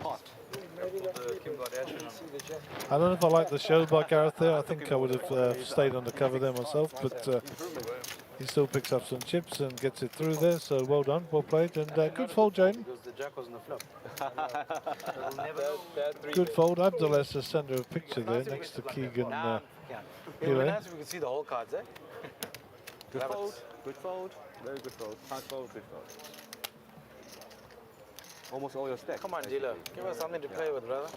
Hot. I don't know if I like the show by Gareth there. I think I would have stayed undercover there myself, but he still picks up some chips and gets it through there, so well done, well played, and good fold, Jane. Because the jack was in the flop. Good fold. Abdul has to send her a picture there next to Keegan. It would be Hillary. nice if we could see the whole cards, eh? Good fold. Good fold. Very good fold. Hard fold. Good fold. Almost all your stack. Come on, dealer. Give us something to play with, brother.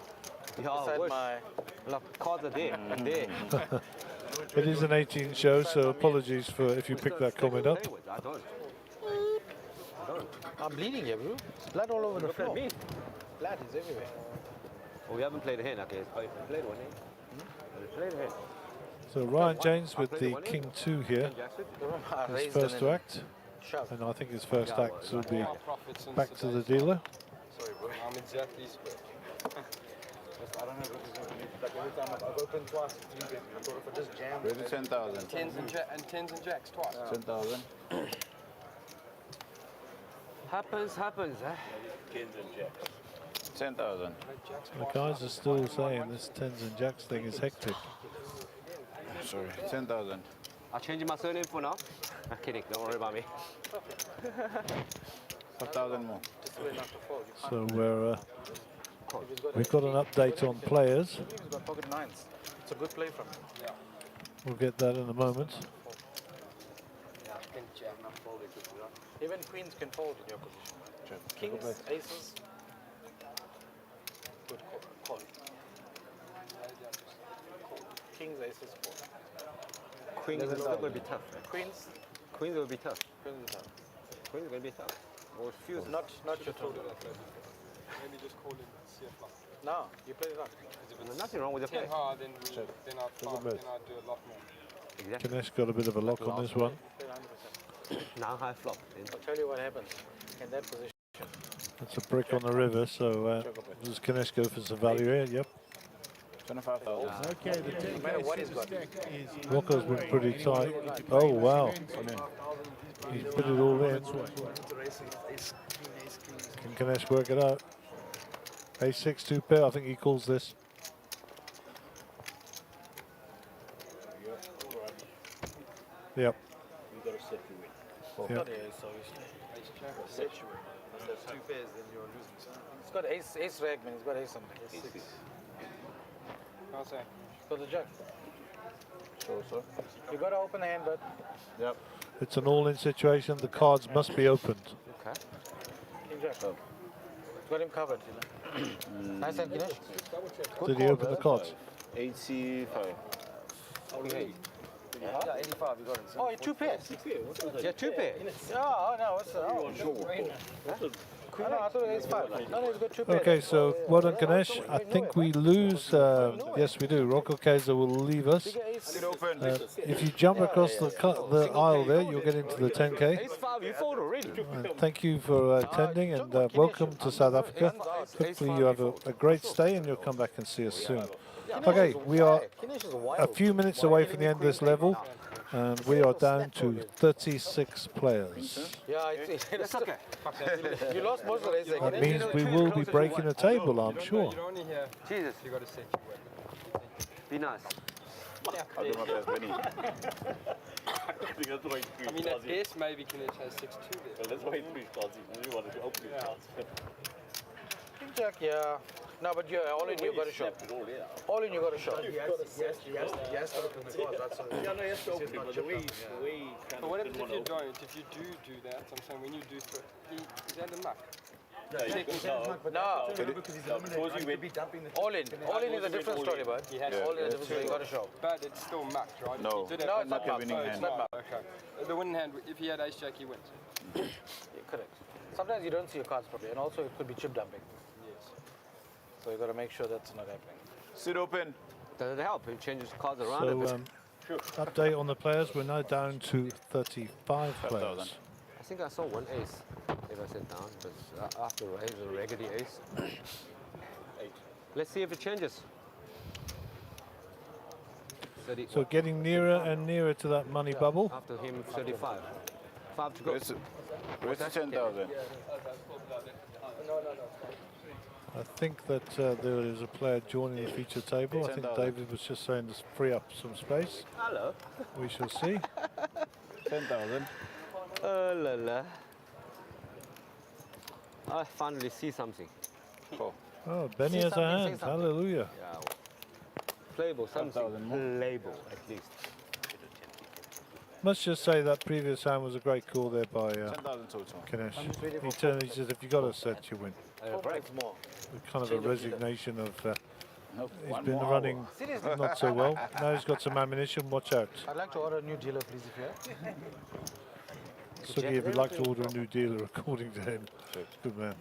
Yeah, Beside wish. my Look, cards are there. There. It is an 18 show, so apologies for if you pick that comment up. I don't. I'm bleeding here, bro. Blood all over the Look at floor. me. Blood is everywhere. Oh, we haven't played a hand. Okay, we played one hand. We played a hand. So Ryan James with the King 2 here, I his raised first and to then act, shoved. and I think his first act will be Profits and back to the sedation. dealer. Sorry, bro. I'm exactly split. I don't know what he's going to do. Like every time I've opened twice, I thought if I just jam. Ready 10,000. Tens and jacks twice. 10,000. Happens, eh? 10,000. The guys are still saying this tens and jacks thing is hectic. Sorry. 10,000. I'll change my surname for now. I'm kidding, don't worry about me. 5,000 more. Just way enough to fold. You So we've can't. got an update on players. He's got pocket nines. It's a good play from him. We'll get that in a moment. Yeah, I think jam not folded. Even queens can fold in your position. Kings, aces. Good call. Kings, aces, four. Queens is still going to be tough. Eh? Queens, Queens will be tough. queens is down. Queens is going to be tough. Or fuse. Not your total. Maybe just call it CF. No, you play it up. There's nothing wrong with your 10 play. hard, then I'd do a lot more. Exactly. Ganesh got a bit of a lock on this one. Play 100%. Now high flop. I'll tell you what happens in that position. That's a brick on the river, so does Ganesh go for some value here? Yep. 25,000. Okay, the 10k matter what he's Super got. Stack is Rocco's been pretty tight. Oh wow, he's put it all in. Can Ganesh work it out? A6 2 pair, I think he calls this. Yep. Yep. Two pairs, then you're losing. He's got ace rag, man. He's got ace something. I'll say. Got the jack. So. You got to open the hand, but Yep. It's an all-in situation. The cards must be opened. Okay. king jack. Got him covered. Nice hand, Ganesh. Did he open the cards? 85. Yeah, 85. You got him. Oh, two pairs. Yeah, two pairs. Oh, no, what's that? Oh, no, I thought it was 5. No, he's got two pairs. Okay, so well done, Ganesh. I think we lose. Yes, we do. Rocco Kaiser will leave us. It open. If you jump across the aisle there, you'll get into the 10K. Ace 5, you fold already. And thank you for attending and welcome to South Africa. Hopefully you have a great stay and you'll come back and see us soon. Okay, we are a few minutes away from the end of this level. And we are down to 36 players. Yeah, it's okay. You lost most of the race. That means we will be breaking a table, I'm sure. You're only here. Jesus. You got to set your win. Be nice. I don't know if there's many. I mean, at best, maybe Kinesh has 6-2 there. Let's wait 3 cards. You want to open your cards. Jack, yeah. No, but yeah, all in you got a shot. All in you got a shot. But what happens if you don't? If you do that, I'm saying when you do, is that a muck? No. All in is a different story, bud. He had All in is a different story. You got a shot. But it's still mucked, right? No. He did No, have it's not a muck. winning No, it's hand. not muck. Okay. The winning hand, if he had ace jack, he wins. Yeah, correct. Sometimes you don't see your cards properly, and also it could be chip dumping. Yes. So you got to make sure that's not happening. Sit open. Does it help? It changes cards around a So bit. update on the players. We're now down to 35 players. I think I saw one ace if I sit down, but after it was a raggedy ace. 8. Let's see if it changes. 30, So getting nearer and nearer to that money bubble. after him, 35. 5 to go. Where's the 10,000? I think that there is a player joining the feature table. I think 10,000. David was just saying to free up some space. Hello. We shall see. 10,000. Oh la la. I finally see something. Oh, Benny has a hand. Hallelujah. Yeah. Playable, something. 10,000 more. Playable, at least. Must just say that previous hand was a great call there by 10,000 total. Ganesh. He turned, he says, if you got a set, you win. Right. With kind of a resignation of Nope. he's One been more running not so well. Now he's got some ammunition. Watch out. I'd like to order a new dealer, please, if you have. Sugi, if you'd like to order a new dealer according to him. Good man.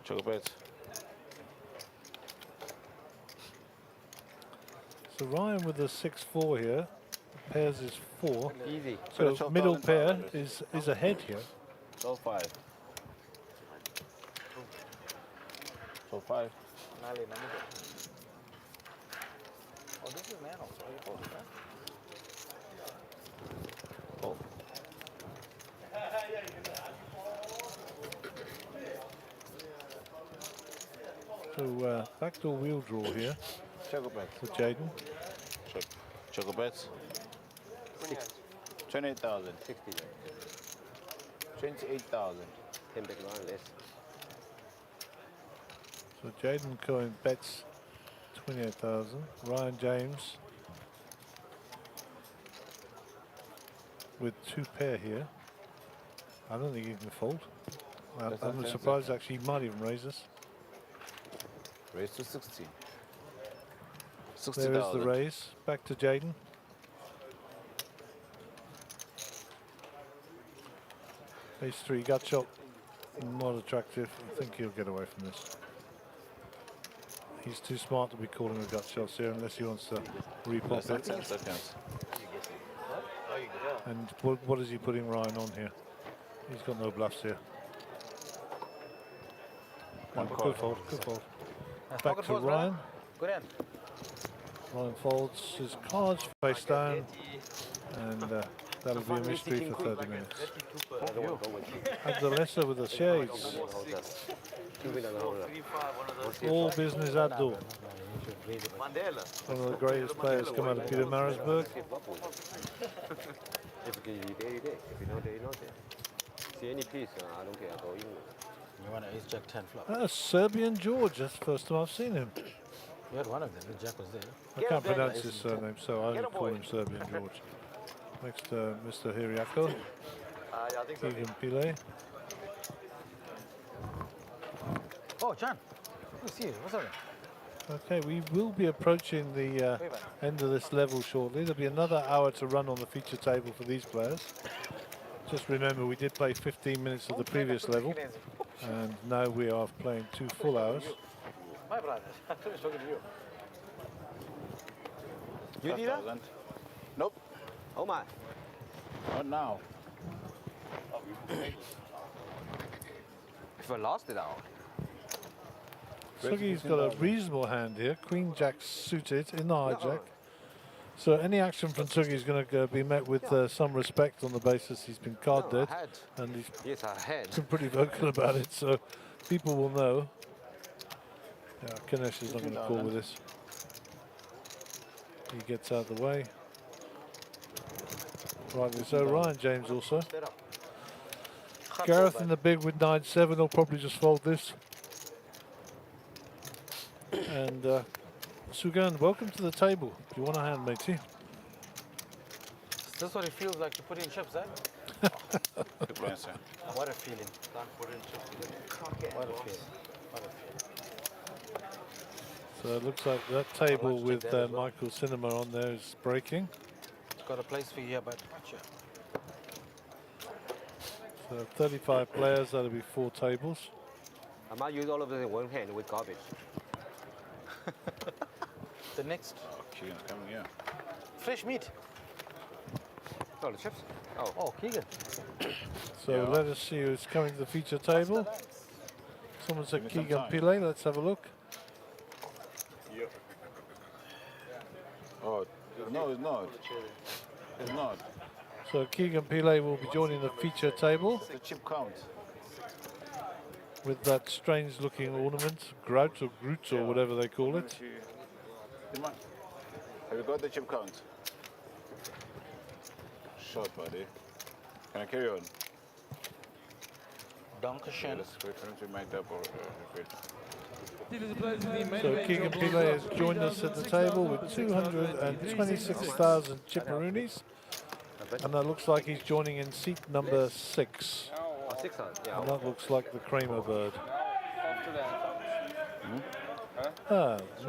Choco bets. So Ryan with the 6-4 here. Pairs is 4. Easy. So 12,000 middle pair pounds. is ahead here. 12.5. 12.5. Oh, this is man also. Oh. So backdoor wheel draw here Choco bets. for Jaden. Choco bets. 28,000. 60. 28,000. 10 big line less. So Jaden Cohen bets 28,000. Ryan James with 2 pair here. I don't think he can fold. I'm surprised actually he might even raise this. Raise to 16. There is 60,000. the raise. Back to Jaden. Ace 3 gut shot. Not attractive. I think he'll get away from this. He's too smart to be calling a gut shots here unless he wants to Less repop than it. 10 seconds. And what is he putting Ryan on here? He's got no bluffs here. One Good call. fold, good fold. Back Pocket to folds, Ryan. brother. Good hand. Ryan folds his cards face down, and that'll be a mystery for 30 minutes. I don't want to go with you. Abdulessa with the shades. Hold that. 2 winner, hold that. All business Abdul. One of the greatest players come out of Peter Marisburg. If you there, you there. If you know there, you know there. See any piece, I don't care. I go in. You want an ace jack 10 flop? Ah, Serbian George, that's the first time I've seen him. You had one of them. The jack was there. I can't pronounce his surname, so I only call him Serbian George. Next, Mr. Hiriako. Keegan Pile. Oh, John. Let's see you. What's up? Okay, we will be approaching the end of this level shortly. There'll be another hour to run on the feature table for these players. Just remember, we did play 15 minutes of the previous level, and now we are playing 2 full hours. My brother. I'm talking to you. You did that? 5,000. Nope. Oh my. Not now. If I lost it out. Sugi's got a reasonable hand here. Queen Jack suited in the hijack. So any action from Tsugi is going to be met with some respect on the basis he's been card dead, and he's Yes, I had. been pretty vocal about it, so people will know. Yeah, Kinesh is not going to call with this. He gets out of the way. Rightly so. Ryan James also. Gareth in the big with 9-7 will probably just fold this. And Sugan, welcome to the table. Do you want a hand, matey? Is this what it feels like to put in chips, eh? Good answer. What a feeling. What a feeling. What a feeling. So it looks like that table with Michael Cinema on there is breaking. It's got a place for you here, but So 35 players, that'll be 4 tables. I might use all of them in one hand with garbage. the next Keegan's coming, yeah. fresh meat. Oh, the chips? Oh, Keegan. So let us see who's coming to the feature table. Someone said Keegan Pillay, let's have a look. Oh, no, it's not. It's not. So Keegan Pillay will be joining the feature table The chip count. with that strange looking ornament, grout or groot or whatever they call it. Have you got the chip count? Short, buddy. Can I carry on? Dankeschön. Let's wait for him to make that or repeat. So Keegan Pillay has joined us at the table with 226,000 chipperoonies. And that looks like he's joining in seat number 6. Oh, 6 yeah. And that looks like the Kramer bird.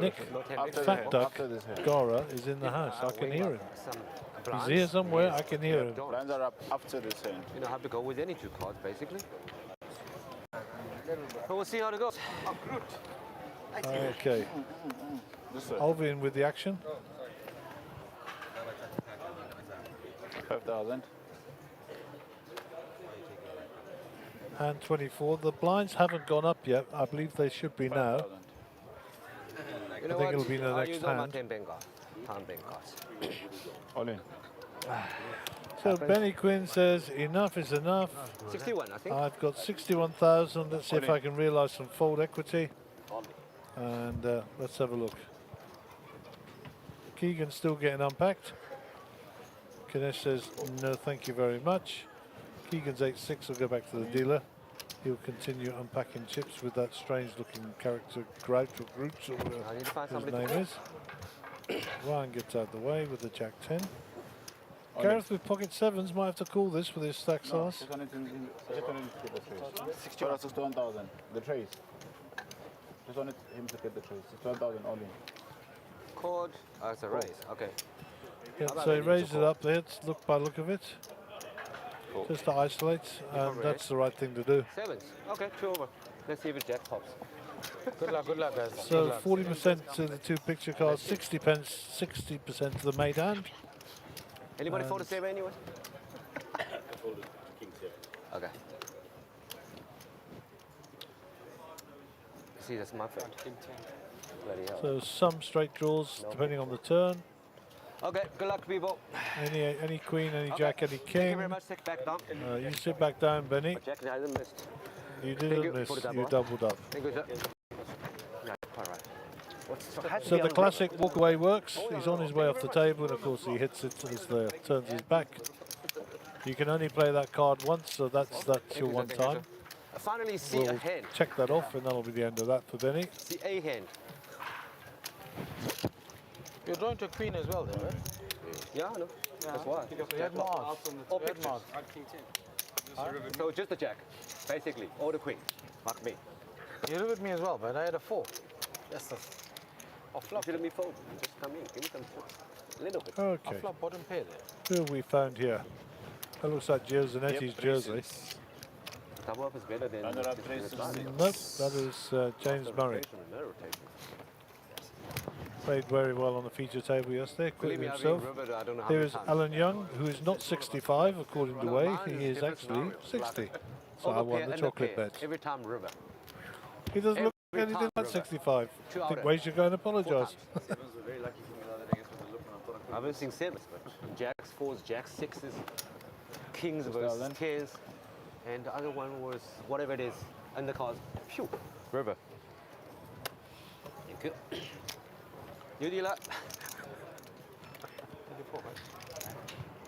Nick Fat Duck Gara is in the house. I can hear him. He's here somewhere. I can hear him. Blinds are up after this hand. You know, have to go with any 2 cards, basically. But we'll see how it goes. Okay. This way. Alvin with the action. 5,000. Hand 24. The blinds haven't gone up yet. I believe they should be now. 5,000. You know I think what? it'll be the I'll next use all my hand. 10 bank cards. All in. So Benny Quinn says enough is enough. 61, I think. I've got 61,000. Let's see if I can realise some fold equity. And let's have a look. Keegan's still getting unpacked. Kinesh says no, thank you very much. Keegan's 8-6 will go back to the dealer. He'll continue unpacking chips with that strange-looking character, Grout or Groots or I need to find whatever his somebody. name is. Ryan gets out of the way with the Jack 10. Gareth with pocket 7s might have to call this with his stack size. 61,000. The trays. Just wanted him to get the trays. 61,000 all in. Chord. Oh, it's a raise. Okay. Yeah, so he raised it up there, look by look of it. Just to isolate, and that's the right thing to do. 7s. Okay, 2 over. Let's see if it jack pops. Good luck, guys. So 40% to the 2 picture cards, 60% to the made hand. Anybody fold a 7 anyway? Okay. See, that's my fault. Bloody hell. So some straight draws depending on the turn. Okay, good luck, people. Any queen, any jack, any Thank you king. very much. Sit back down. You sit back down, Benny. Jack hasn't missed. You Thank didn't you miss. for the You double. doubled up. Thank you, sir. Yeah, quite right. So the classic walk away works. He's on his way off the table, and of course he hits it as the turns his back. You can only play that card once, so that's your one time. I finally see a We'll hand. check that off, and that'll be the end of that for Benny. See a hand. You're drawing to a queen as well, though, right? Yeah, I know. That's why. So you had Mars. All You had pictures. Mars. So just a jack, basically, or the queen. Mark me. You rivered me as well, but I had a 4. Yes, sir. Off You flop. shouldn't be folding. Just come in. Give me some chips. A little bit. Okay, Off flop bottom pair there. who have we found here? That looks like Giozanetti's jersey. Double up is better than Under our just traces, the slide. Nope, that is James Murray. Rotation and no rotation. Played very well on the feature table yesterday, Believe quitting me, I've himself. been riveted, I don't know how Here many is times. Alan Young, who is not 65 according to No, Way. mine He is is different actually scenario. 60. So I Over won pair the and chocolate pair. bet. Every time river. He doesn't look Every anything time like river. 65. 2 I out think of Way should go and apologise. Sevens were very lucky for me the other day against the look, and I thought I I haven't seen sevens, but jacks, fours, jacks, sixes, kings versus 6,000. tens, and the other one was whatever it is, undercards. Phew, river. Thank you. You deal up. 24, right?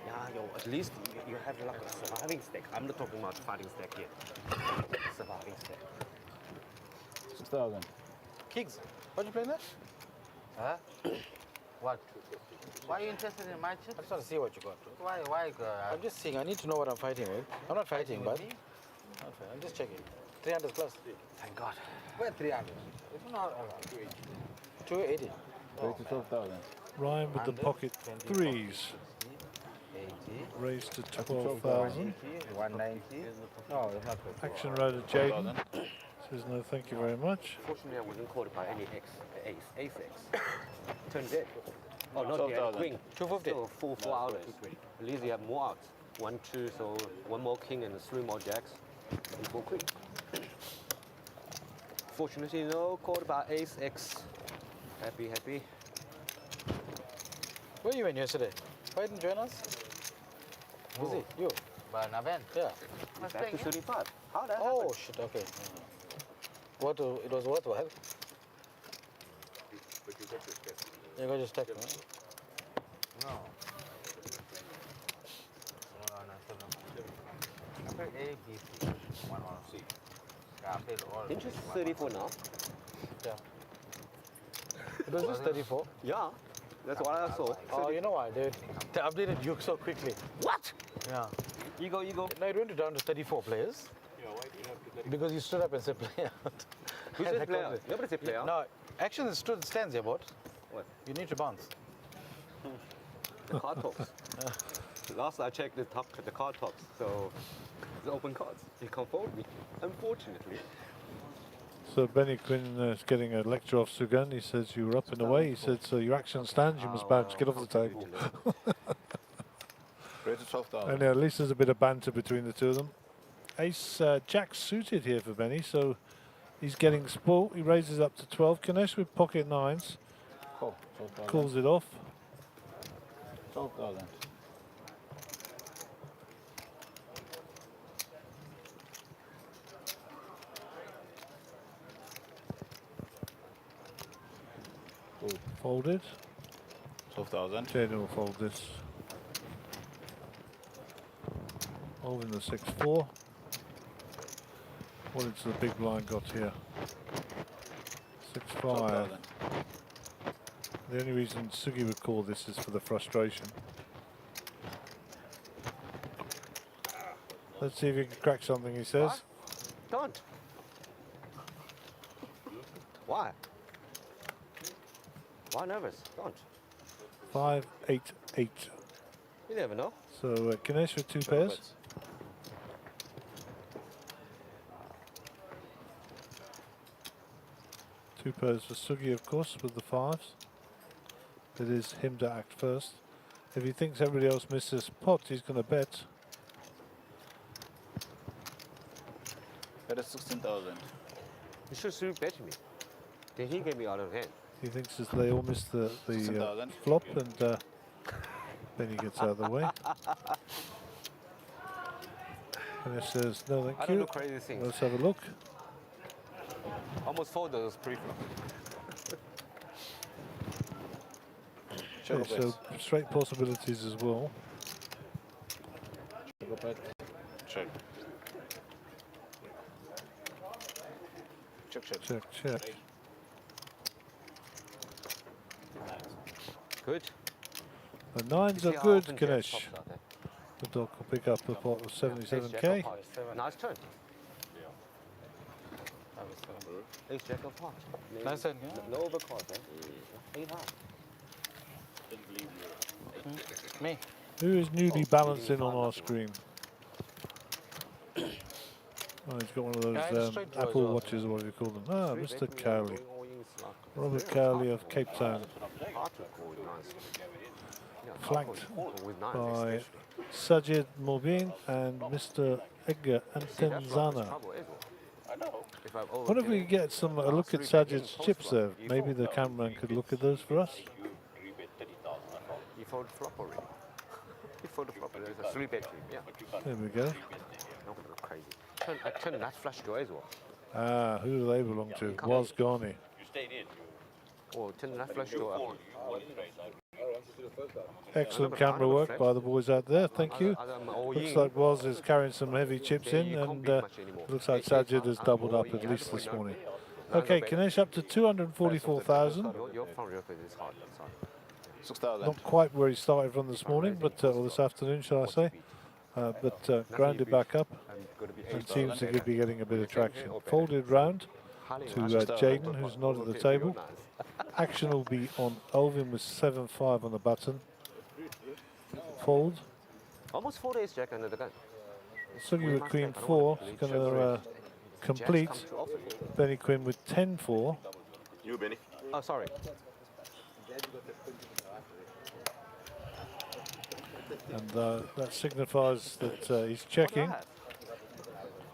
Yeah, yo, at least you have like a surviving stack. I'm not talking about fighting stack here. Surviving stack. 6,000. Kings, what you playing there? Huh? What? Why are you interested in my I chips? just want to see what you got. Why? I'm just seeing. I need to know what I'm fighting with. I'm not fighting, but with me? I'm just checking. 300 plus. Thank God. Where 300? It's not 280. 12,000. Ryan with the pocket threes. 80, Raised to 12,000. 190. No, it's not good. Action rider Jaden says no, thank you very much. Fortunately, I wasn't caught by any ace X. Turn dead. Oh, not yet. Queen. 250. So four outlets. At least you have more outs. 1, 2, so one more king and 3 more jacks. And 4 queen. Fortunately, no caught by ace X. Happy, happy. Where you went yesterday? Why didn't you join us? Was it you? But an event. Yeah. I was Back playing to it. 35. How that Oh happened? shit. Okay. What? It was worthwhile. You got your stack, huh? No. I played A, B, C. 1, 1, C. Yeah, I played all. Didn't you 34 now? Yeah. It was just 34. Yeah. That's what I saw. Oh, you know why? They updated Duke so quickly. What? Yeah. You go. No, it went down to 34 players. Because you stood up and said play out. Who And says I player? called it. Nobody said player. No, action stands here, bot. What? You need to bounce. The card tops. Last I checked, the card tops. So the open cards. You can't fold me, unfortunately. So Benny Quinn is getting a lecture off Sugan. He says you were up and away. He said, so your action stands, you must bounce, get off the table. Rated 12,000. And at least there's a bit of banter between the two of them. Ace Jack suited here for Benny, so he's getting sport. He raises up to 12. Ganesh with pocket nines, Call. 12,000. calls it off. 12,000. Folded. 12,000. Jaden will fold this. Holding the 6-4. What is the big blind got here? 6-5. 12,000. The only reason Sugi would call this is for the frustration. Let's see if you can crack something, he says. Don't. Why? Why nervous? Don't. 5-8-8. You never know. So Ganesh with 2 pairs. Two pairs for Sugi, of course, with the 5s. It is him to act first. If he thinks everybody else misses pot, he's going to bet. That is 16,000. You should bet me. Then he get me out of hand. He thinks as they all miss the 16,000. flop, and then he gets out of the way. And it says, no I thank don't you. do crazy things. Let's have a look. Almost fold those pre-flop. Okay, so straight possibilities as well. Check. Check, check. Check, check. Good. The 9s are good, Ganesh. The dog will pick up a pot of 77k. Nice turn. Ace jack of heart. Nice turn, yeah. No overcard, man. 8 high. Me. Who is newly balancing on our screen? Oh, he's got one of Yeah, those straight draw as Apple well. Watches, or what do you call them? Ah, Mr. Cowley. Robert Cowley of Cape Town. Flanked by Sajid Mobin and Mr. Edgar Antenzana. What if we get a look at Sajid's chips there? Maybe the cameraman could look at those for us. You folded flop already. He folded flop. There's a 3-bet team. Yeah. There we go. Not gonna go crazy. I turned that flush draw as well. Ah, who do they belong to? Was Garni. You stayed in. Oh, turn that flush draw up. Excellent camera work by the boys out there. Thank you. Looks like Was is carrying some heavy chips in, and looks like Sajid has doubled up at least this morning. Okay, Kinesh up to 244,000. Your front record is hard. It's hard. 6,000. Not quite where he started from this morning, but or this afternoon, shall I say? But grounded back up and seems to be getting a bit of traction. Folded round to Jaden, who's not at the table. Action will be on Elvin with 7-5 on the button. Fold. Almost 4 days, Jack, under the gun. Sugi with Queen 4 is going to complete. Benny Quinn with 10-4. You, Benny. Oh, sorry. And that signifies that he's checking.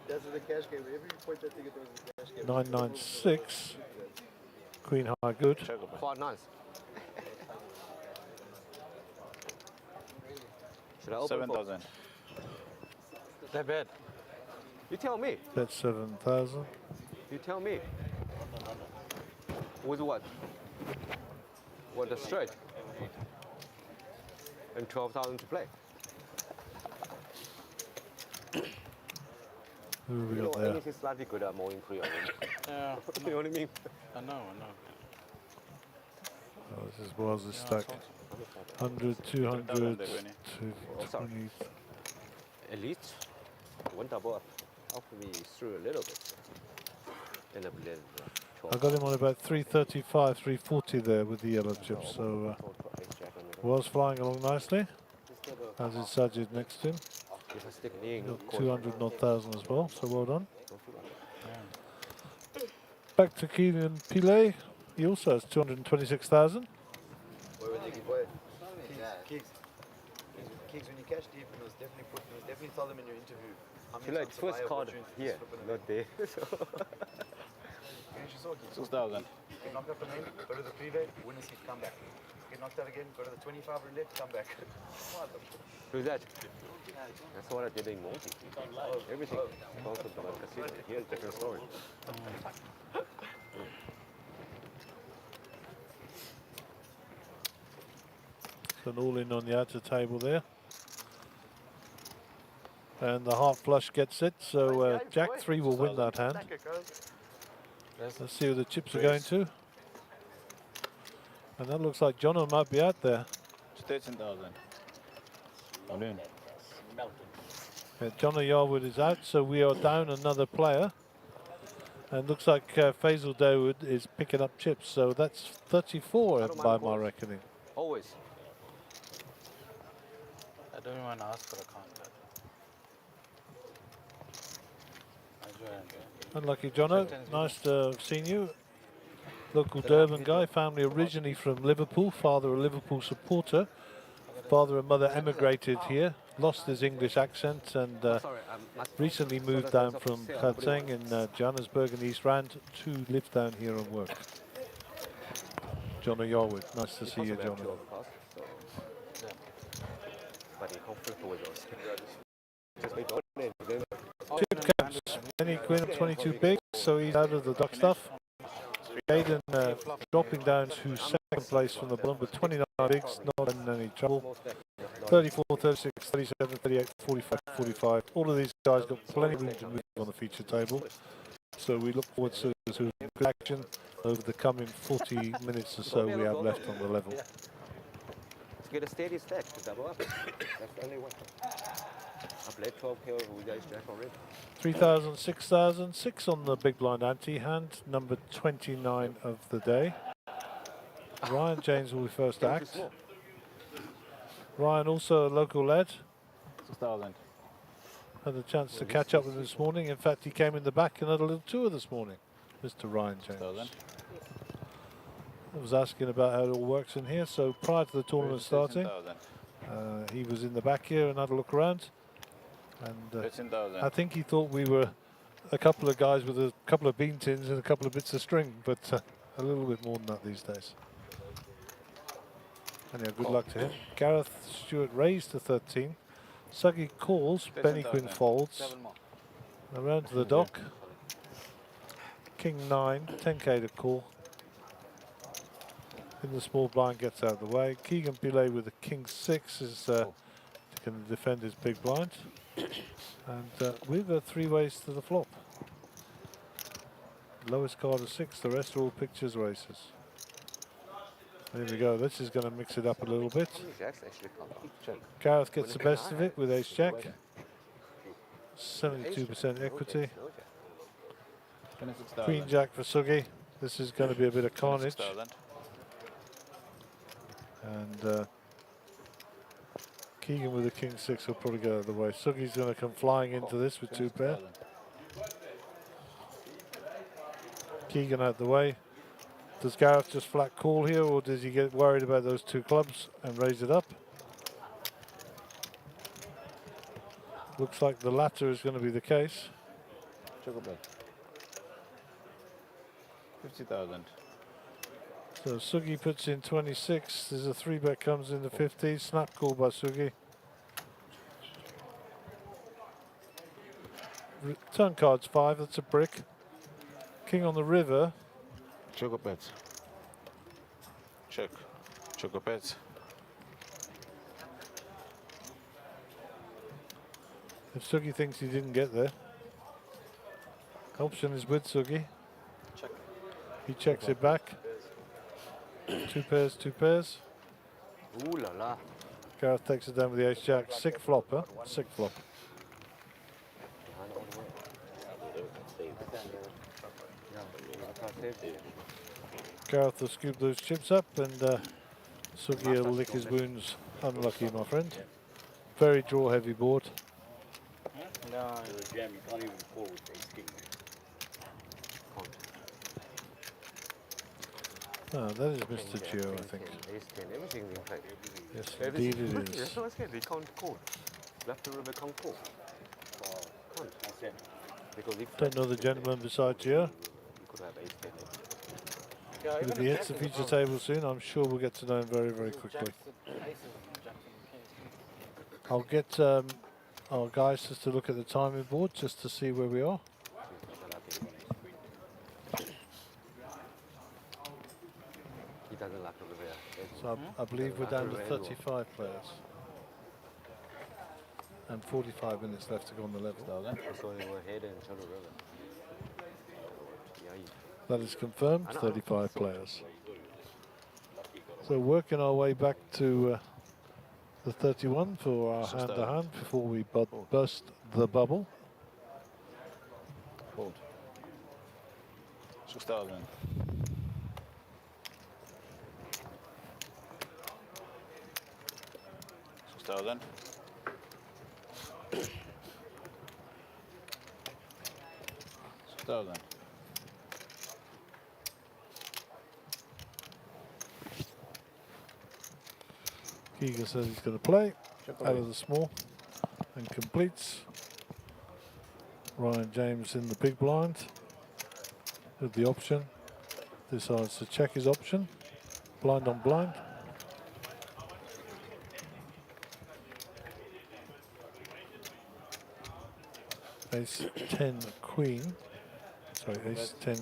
That's the cash game. Every point that thing it does is a cash game. 996. Queen high good. 5 nines. Should I open 7,000. That bad. You tell me. Bet 7,000. You tell me. With what? With the straight. And 12,000 to play. Who have we got there? Anything slightly good at more increase. Yeah, You know what I mean? I know. Oh, this is Was is stuck. 100, 200, 220. Elite. One double up. Helping me through a little bit. Then I blend. I got him on about 335, 340 there with the yellow chips. So Was flying along nicely. As is Sajid next to him. If I stick an E, Got 200 odd thousand as well. So well done. Back to Keelan Pillay. He also has 226,000. Kicks, when you catch deep, and definitely tell them in your interview how many like first card here, not there. 6,000. Get knocked up and then go to the 3-day, win a seat, come back. Get knocked out again, go to the 25 roulette, come back. Who's that? That's what I did in Monty. Everything. Sponsored by the casino. Here's a different story. An all in on the outer table there. And the half flush gets it, so Jack 3 will win that hand. Let's see who the chips are going to. And that looks like Jono might be out there. 13,000. All in. Yeah, Jono Yarwood is out, so we are down another player. And looks like Faisal Dawood is picking up chips, so that's 34 by my reckoning. Always. I don't want to ask for a contract. Unlucky Jono, nice to have seen you. Local Durban guy, family originally from Liverpool, father a Liverpool supporter. Father and mother emigrated here, lost his English accent and recently moved down from Gauteng in Johannesburg and East Rand to live down here and work. Jono Yarwood, nice to see you, Jono. Chip caps, Benny Quinn 22 bigs, so he's out of the duck stuff. Aiden dropping down to second place from the bottom with 29 bigs, not in any trouble. 34, 36, 37, 38, 45, 45. All of these guys got plenty of room to move on the feature table. So we look forward to good action over the coming 40 minutes or so we have left on the level. Let's get a steady stack to double up. That's the only way. I played 12K with guys Jack already. 3,000, 6,000, 6 on the big blind ante hand, number 29 of the day. Ryan James will be first to act. Ryan, also a local lad. 6,000. Had a chance to catch up with him this morning. In fact, he came in the back and had a little tour this morning, Mr. Ryan James. 6,000. I was asking about how it all works in here. So prior to the tournament starting, 13,000. he was in the back here and had a look around. And 13,000. I think he thought we were a couple of guys with a couple of bean tins and a couple of bits of string, but a little bit more than that these days. And yeah, good luck to him. Gareth Stewart raised to 13. Suggy calls. Benny Quinn folds. 7 more. Around to the dock. King 9, 10k to call. In the small blind gets out of the way. Keegan Pillay with the King 6 is going to defend his big blind. And we've got 3 ways to the flop. Lowest card is 6, the rest are all pictures races. There we go, this is going to mix it up a little bit. Gareth gets the best of it with Ace Jack. 72% equity. Queen Jack for Suggy. This is going to be a bit of carnage. And Keegan with the King 6 will probably go out of the way. Suggy's going to come flying into this with 2 pair. Keegan out the way. Does Gareth just flat call here, or does he get worried about those 2 clubs and raise it up? Looks like the latter is going to be the case. 50,000. So Suggy puts in 26. There's a 3-bet comes in the 50. Snap call by Suggy. Turn cards 5. That's a brick. King on the river. Choco pets. Check. Choco pets. If Suggy thinks he didn't get there. Option is with Suggy. Check. He checks it back. 2 pairs, 2 pairs. Ooh la la. Gareth takes it down with the Ace Jack. Sick flop, huh? Sick flop. Gareth will scoop those chips up, and Suggy will lick his wounds. Unlucky, my friend. Very draw heavy board. No, jam, you can't even forward ace king. Oh, that is Mr. Gio, I think. Everything's in play. Yes, indeed it is. That's good. He can't call. Left the river can't call. Can't. Because if Don't know the gentleman beside Gio. you could have ace 10. If he hits the feature table soon, I'm sure we'll get to know him very, very quickly. I'll get our guys just to look at the timing board just to see where we are. He doesn't like the river. So I believe we're down to 35 players. And 45 minutes left to go on the level. So they were head and shoulder river. That is confirmed, 35 players. So working our way back to the 31 for our hand-to-hand before we burst the bubble. Fold. 6,000. 6,000. 6,000. Keegan says he's going to play out of the small and completes. Ryan James in the big blind with the option. Decides to check his option. Blind on blind. Ace 10 queen. Sorry, ace 10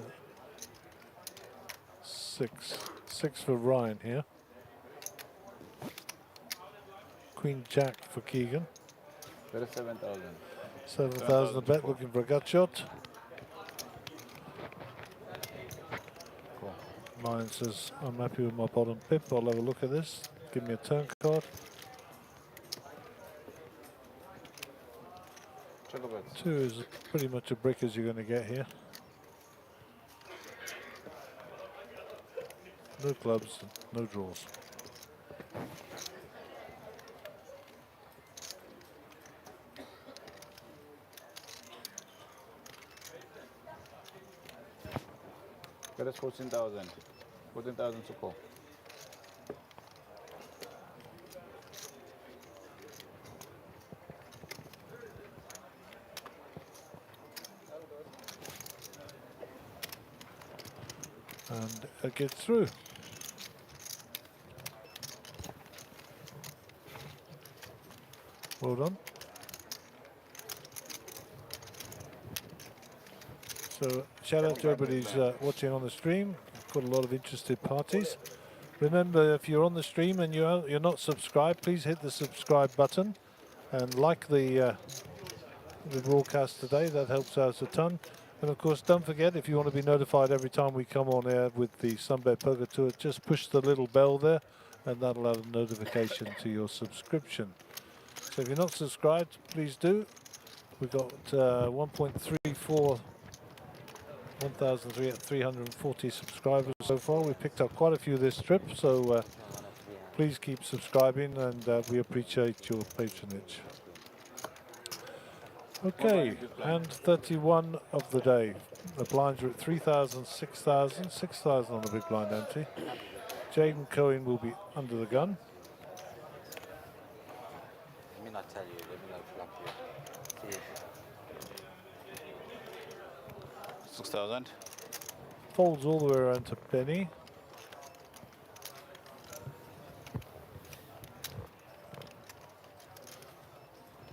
6. 6 for Ryan here. Queen Jack for Keegan. That is 7,000. 7,000 a bet, looking for a gut shot. Cool. Ryan says, I'm happy with my bottom pip. I'll have a look at this. Give me a turn card. Choco bets. 2 is pretty much a brick as you're going to get here. No clubs, no draws. That is 14,000. 14,000 to call. And it gets through. Well done. So shout out to everybody who's watching on the stream. Got a lot of interested parties. Remember, if you're on the stream and you're not subscribed, please hit the subscribe button and like the broadcast today. That helps out a ton. And of course, don't forget, if you want to be notified every time we come on air with the Sunbet Poker Tour, just push the little bell there and that'll add a notification to your subscription. So if you're not subscribed, please do. We've got 1,340 subscribers so far. We picked up quite a few this trip, so please keep subscribing, and we appreciate your patronage. Okay, hand 31 of the day. The blinds are at 3,000, 6,000, 6,000 on the big blind ante. Jaden Cohen will be under the gun. Let me not tell you, let me not flop you. 6,000. Folds all the way around to Benny.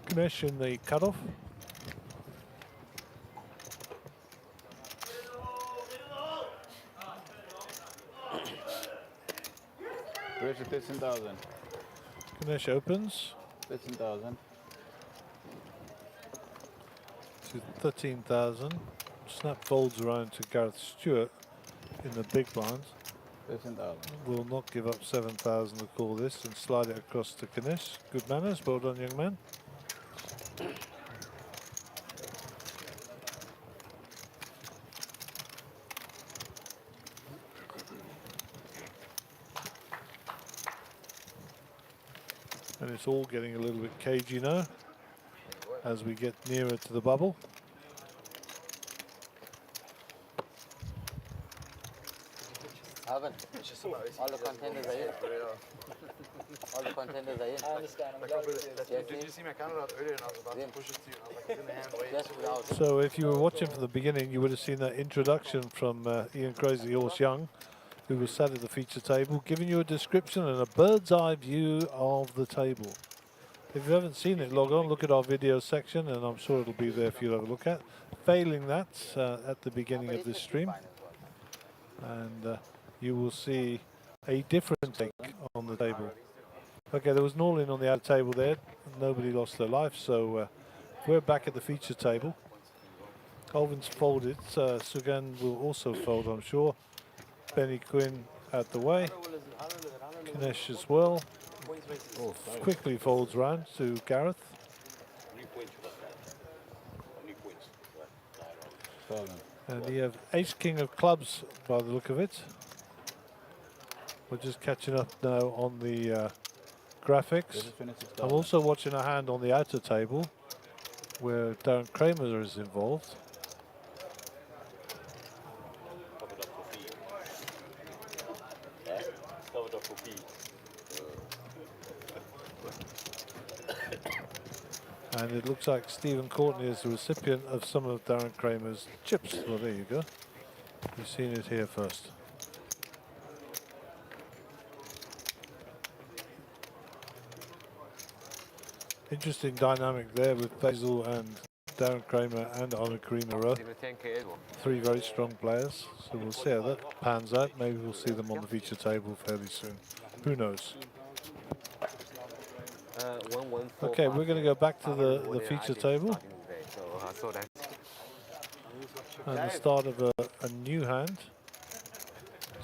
Ganesh in the cutoff. Raise to 13,000. Ganesh opens 13,000. to 13,000. Snap folds around to Gareth Stewart in the big blind. 13,000. Will not give up 7,000 to call this and slide it across to Ganesh. Good manners, well done, young man. And it's all getting a little bit cagey now as we get nearer to the bubble. Alvin, all the contenders are here. All the contenders are in. I understand. I'm glad did you see my camera out earlier and I was about to push it to you? I was like, it's in the hand, wait. Yes, without. So if you were watching from the beginning, you would have seen that introduction from Ian Crazy Horse Young, who was sat at the feature table, giving you a description and a bird's eye view of the table. If you haven't seen it, log on, look at our video section, and I'm sure it'll be there for you to have a look at. Failing that, at the beginning of this stream, and you will see a different take on the table. Okay, there was an all-in on the outer table there. Nobody lost their life, so we're back at the feature table. Colvin's folded. Sugan will also fold, I'm sure. Benny Quinn out the way. Ganesh as well. Quickly folds round to Gareth. And you have ace king of clubs by the look of it. We're just catching up now on the graphics. I'm also watching a hand on the outer table where Darren Kramer is involved. And it looks like Stephen Courtney is the recipient of some of Darren Kramer's chips. Well, there you go. You've seen it here first. Interesting dynamic there with Basil and Darren Kramer and Honor Karima. Three very strong players. So we'll see how that pans out. Maybe we'll see them on the feature table fairly soon. Who knows? Okay, we're going to go back to the feature table. And the start of a new hand.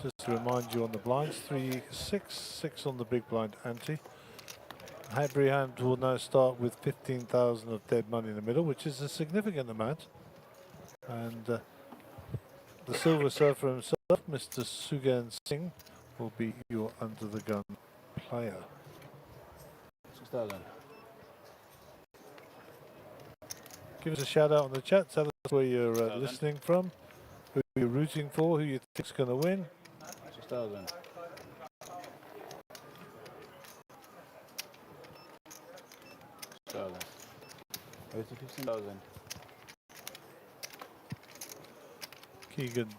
Just to remind you on the blinds, 3, 6, 6 on the big blind ante. Every hand will now start with 15,000 of dead money in the middle, which is a significant amount. And the Silver Surfer himself, Mr. Sugan Singh, will be your under the gun player. 6,000. Give us a shout out on the chat. Tell us where you're listening from, who you're rooting for, who you think's going to win. 6,000. 6,000. 15,000. Keegan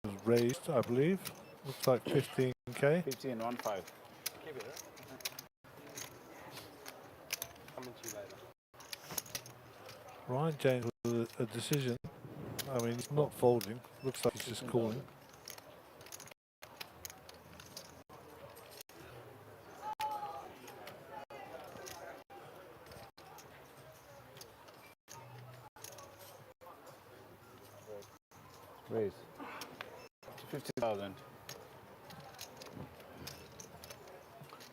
was raised, I believe. Looks like 15k. 15, 1-5. Ryan James with a decision. I mean, he's not folding. Looks like he's just calling. Raise. 50,000.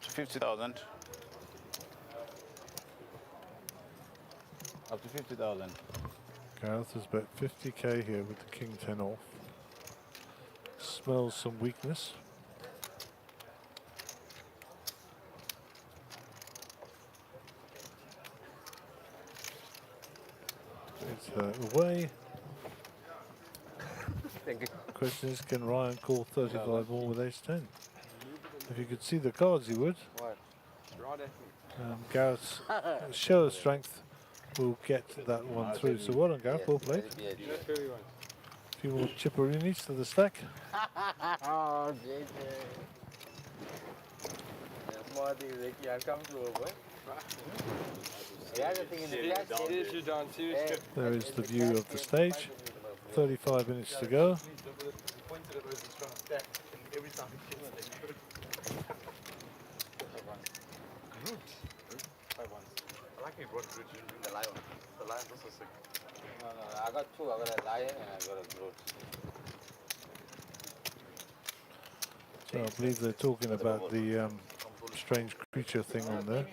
50,000. Up to 50,000. Gareth has bet 50k here with the king 10 off. Smells some weakness. It's away. Thank you. Question is, can Ryan call 35 more with ace 10? If you could see the cards, he would. What? Gareth's show of strength will get that one through. So well done, Gareth. Well played. A few more chipperoonies to the stack. Oh, JJ. Small things they can't come through, boy. The other thing in the class, There is the view of the stage. 35 minutes to go. I like he brought Groot in the lion. The lion's also sick. No, I got two. I got a lion and I got a Groot. So I believe they're talking about the strange creature thing on there,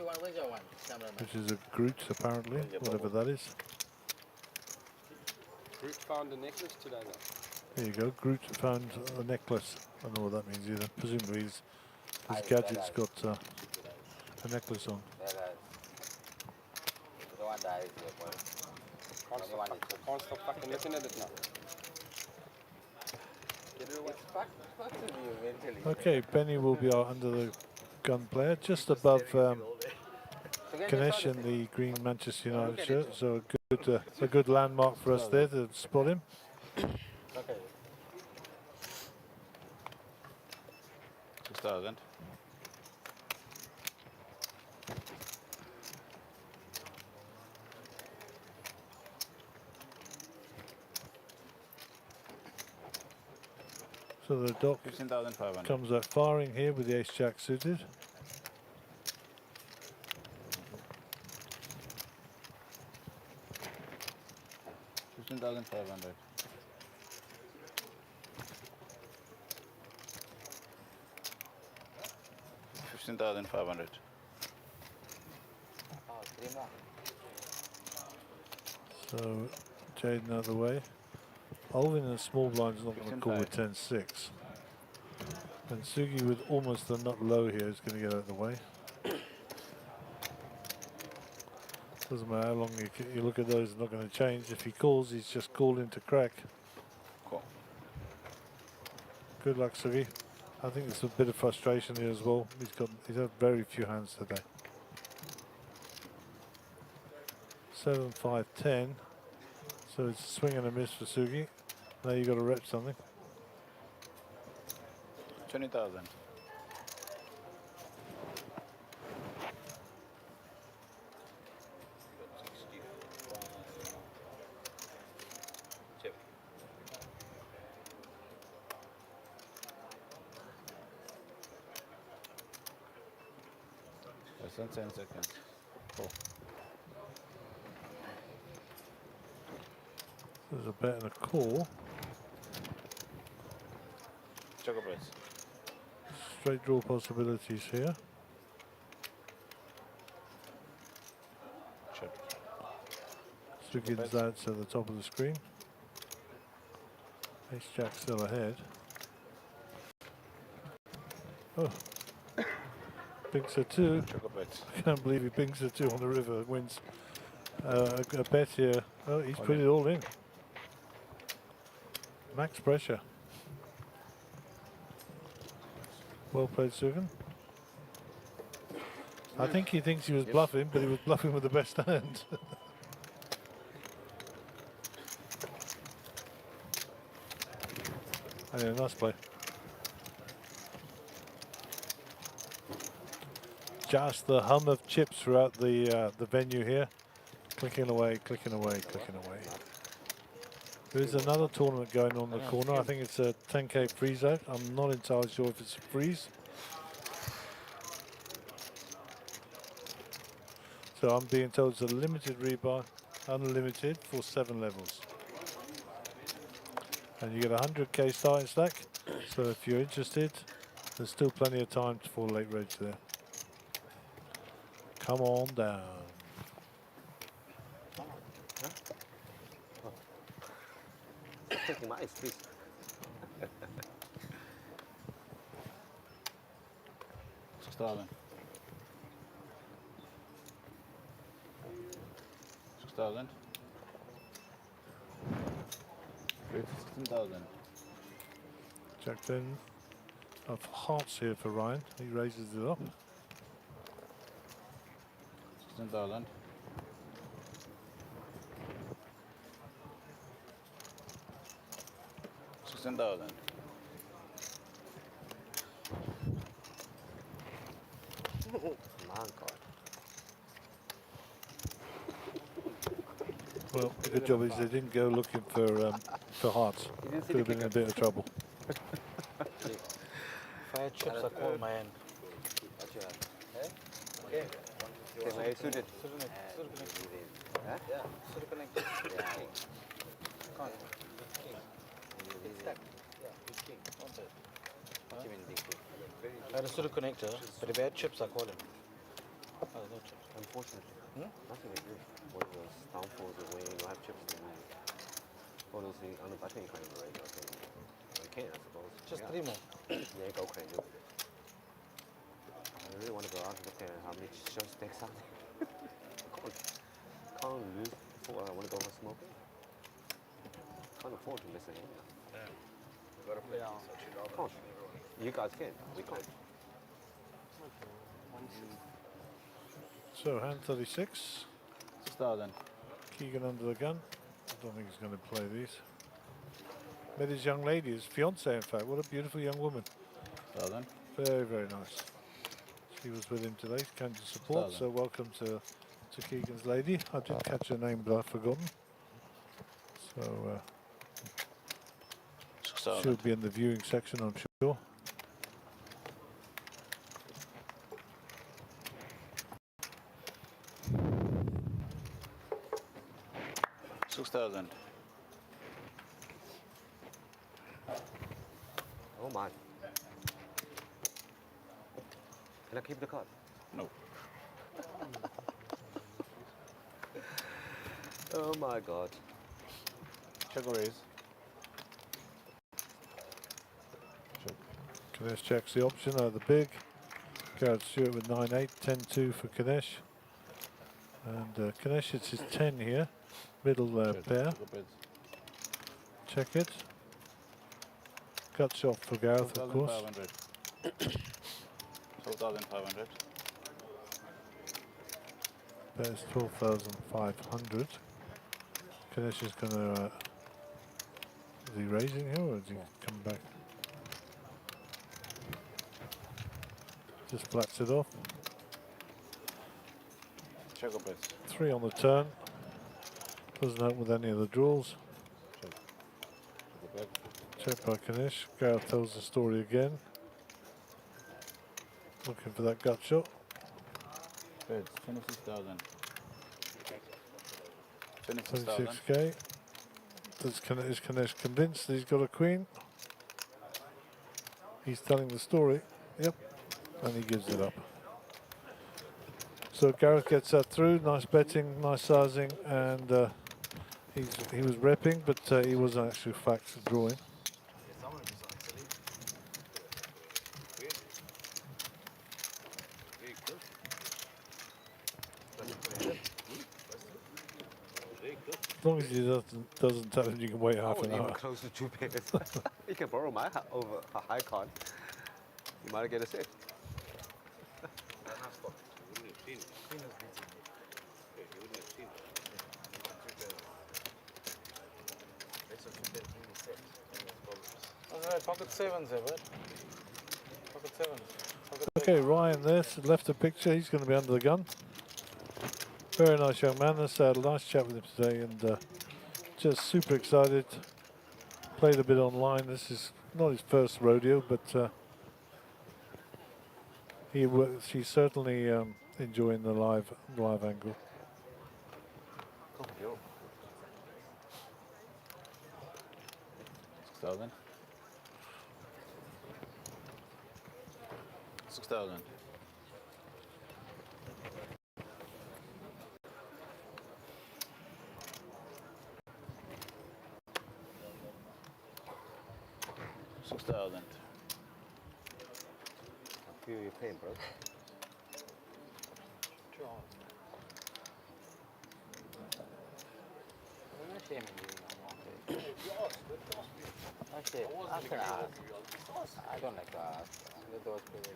which is a Groot apparently, whatever that is. Groot found a necklace today now. There you go, Groot found a necklace. I don't know what that means either. Presumably his gadget's got a necklace on. The one dies here, boy. Can't stop fucking looking at it now. Okay, Benny will be our under the gun player, just above Ganesh in the green Manchester United shirt. So a good landmark for us there to spot him. Okay. 6,000. So the dock 15,500. comes out firing here with the ace-jack suited. $15,500. $15,500. Oh, 3 more. So Jaden out of the way. Alvin in a small blind is not going to call with 10-6. And Sugi with almost a nut low here is going to get out of the way. Doesn't matter how long you look at those, it's not going to change. If he calls, he's just calling to crack. Cool. Good luck, Sugi. I think there's a bit of frustration here as well. He's had very few hands today. 7, 5, 10. So it's a swing and a miss for Sugi. Now you got to rep something. 20,000. Less than 10 seconds. Cool. There's a bet and a call. Check a price. Straight draw possibilities here. Check. Sugi's outs at the top of the screen. Ace Jack still ahead. Oh, binks a 2. Check a bet. I can't believe he binks a 2 on the river. Wins a bet here. Oh, he's put it all in. Max pressure. Well played, Sugan. I think he thinks he was bluffing, but he was bluffing with the best hand. Anyway, nice play. Just the hum of chips throughout the venue here. Clicking away, clicking away, clicking away. There is another tournament going on in the corner. I think it's a 10K freeze out. I'm not entirely sure if it's a freeze. So I'm being told it's a limited rebuy, unlimited for 7 levels. And you get a 100K starting stack. So if you're interested, there's still plenty of time for late reg there. Come on down. Taking my ice, please. 6,000. 6,000. 16,000. Jack then of hearts here for Ryan. He raises it up. 16,000. 16,000. My God. Well, the good job is they didn't go looking for hearts. Could have been in a bit of trouble. Fire chips are called my end. Okay, my suited. Huh? Yeah, should connect. Yeah. Can't. I had a pseudo connector, but if I had chips, I call him. Oh, no chips. Unfortunately. Nothing is good. One of those downfalls of when you don't have chips in the room. One of those things, I think you can't even rate. I can, I suppose. Just 3 more. Yeah, go crazy. I really want to go out and look at how many show stakes out there. Can't lose before I want to go for smoking. Can't afford to miss a game. We've got to play such a lot. Can't. You guys can. We can't. So hand 36. 6,000. Keegan under the gun. I don't think he's going to play these. Met his young lady, his fiance in fact. What a beautiful young woman. 1,000. Very, very nice. She was with him today, came to support. 1,000. So welcome to Keegan's lady. I did catch her name, but I've forgotten. So 6,000. she'll be in the viewing section, I'm sure. $6,000. Oh my. Can I keep the card? No. Oh my God. Check or raise. Kanesh checks the option out of the big. Garrett Stewart with 9-8, 10-2 for Kanesh. And Kanesh hits his 10 here. Middle pair. Check it. Gut shot for Gareth, of course. 12,500. There's 12,500. Kanesh is going to. Is he raising here or is he come back? Just flats it off. Check or raise. 3 on the turn. Doesn't help with any of the draws. Check by Kanesh. Gareth tells the story again. Looking for that gut shot. Bids 26,000. 26,000. 26k. Is Kanesh convinced that he's got a queen? He's telling the story. Yep. And he gives it up. So Gareth gets that through. Nice betting, nice sizing, and he was repping, but he wasn't actually fact drawing. As long as he doesn't tell him you can wait half an I hour. wouldn't even close the 2 pairs. You can borrow my over a high card. You might get a set. Alright, pocket 7s there, bud. Pocket 7s. Okay, Ryan there left a picture. He's going to be under the gun. Very nice young man. Let's had a nice chat with him today, and just super excited. Played a bit online. This is not his first rodeo, but he's certainly enjoying the live angle. 6,000. 6,000. 6,000. I feel your pain, bro. Actually, I can ask. I don't like to ask. Let those people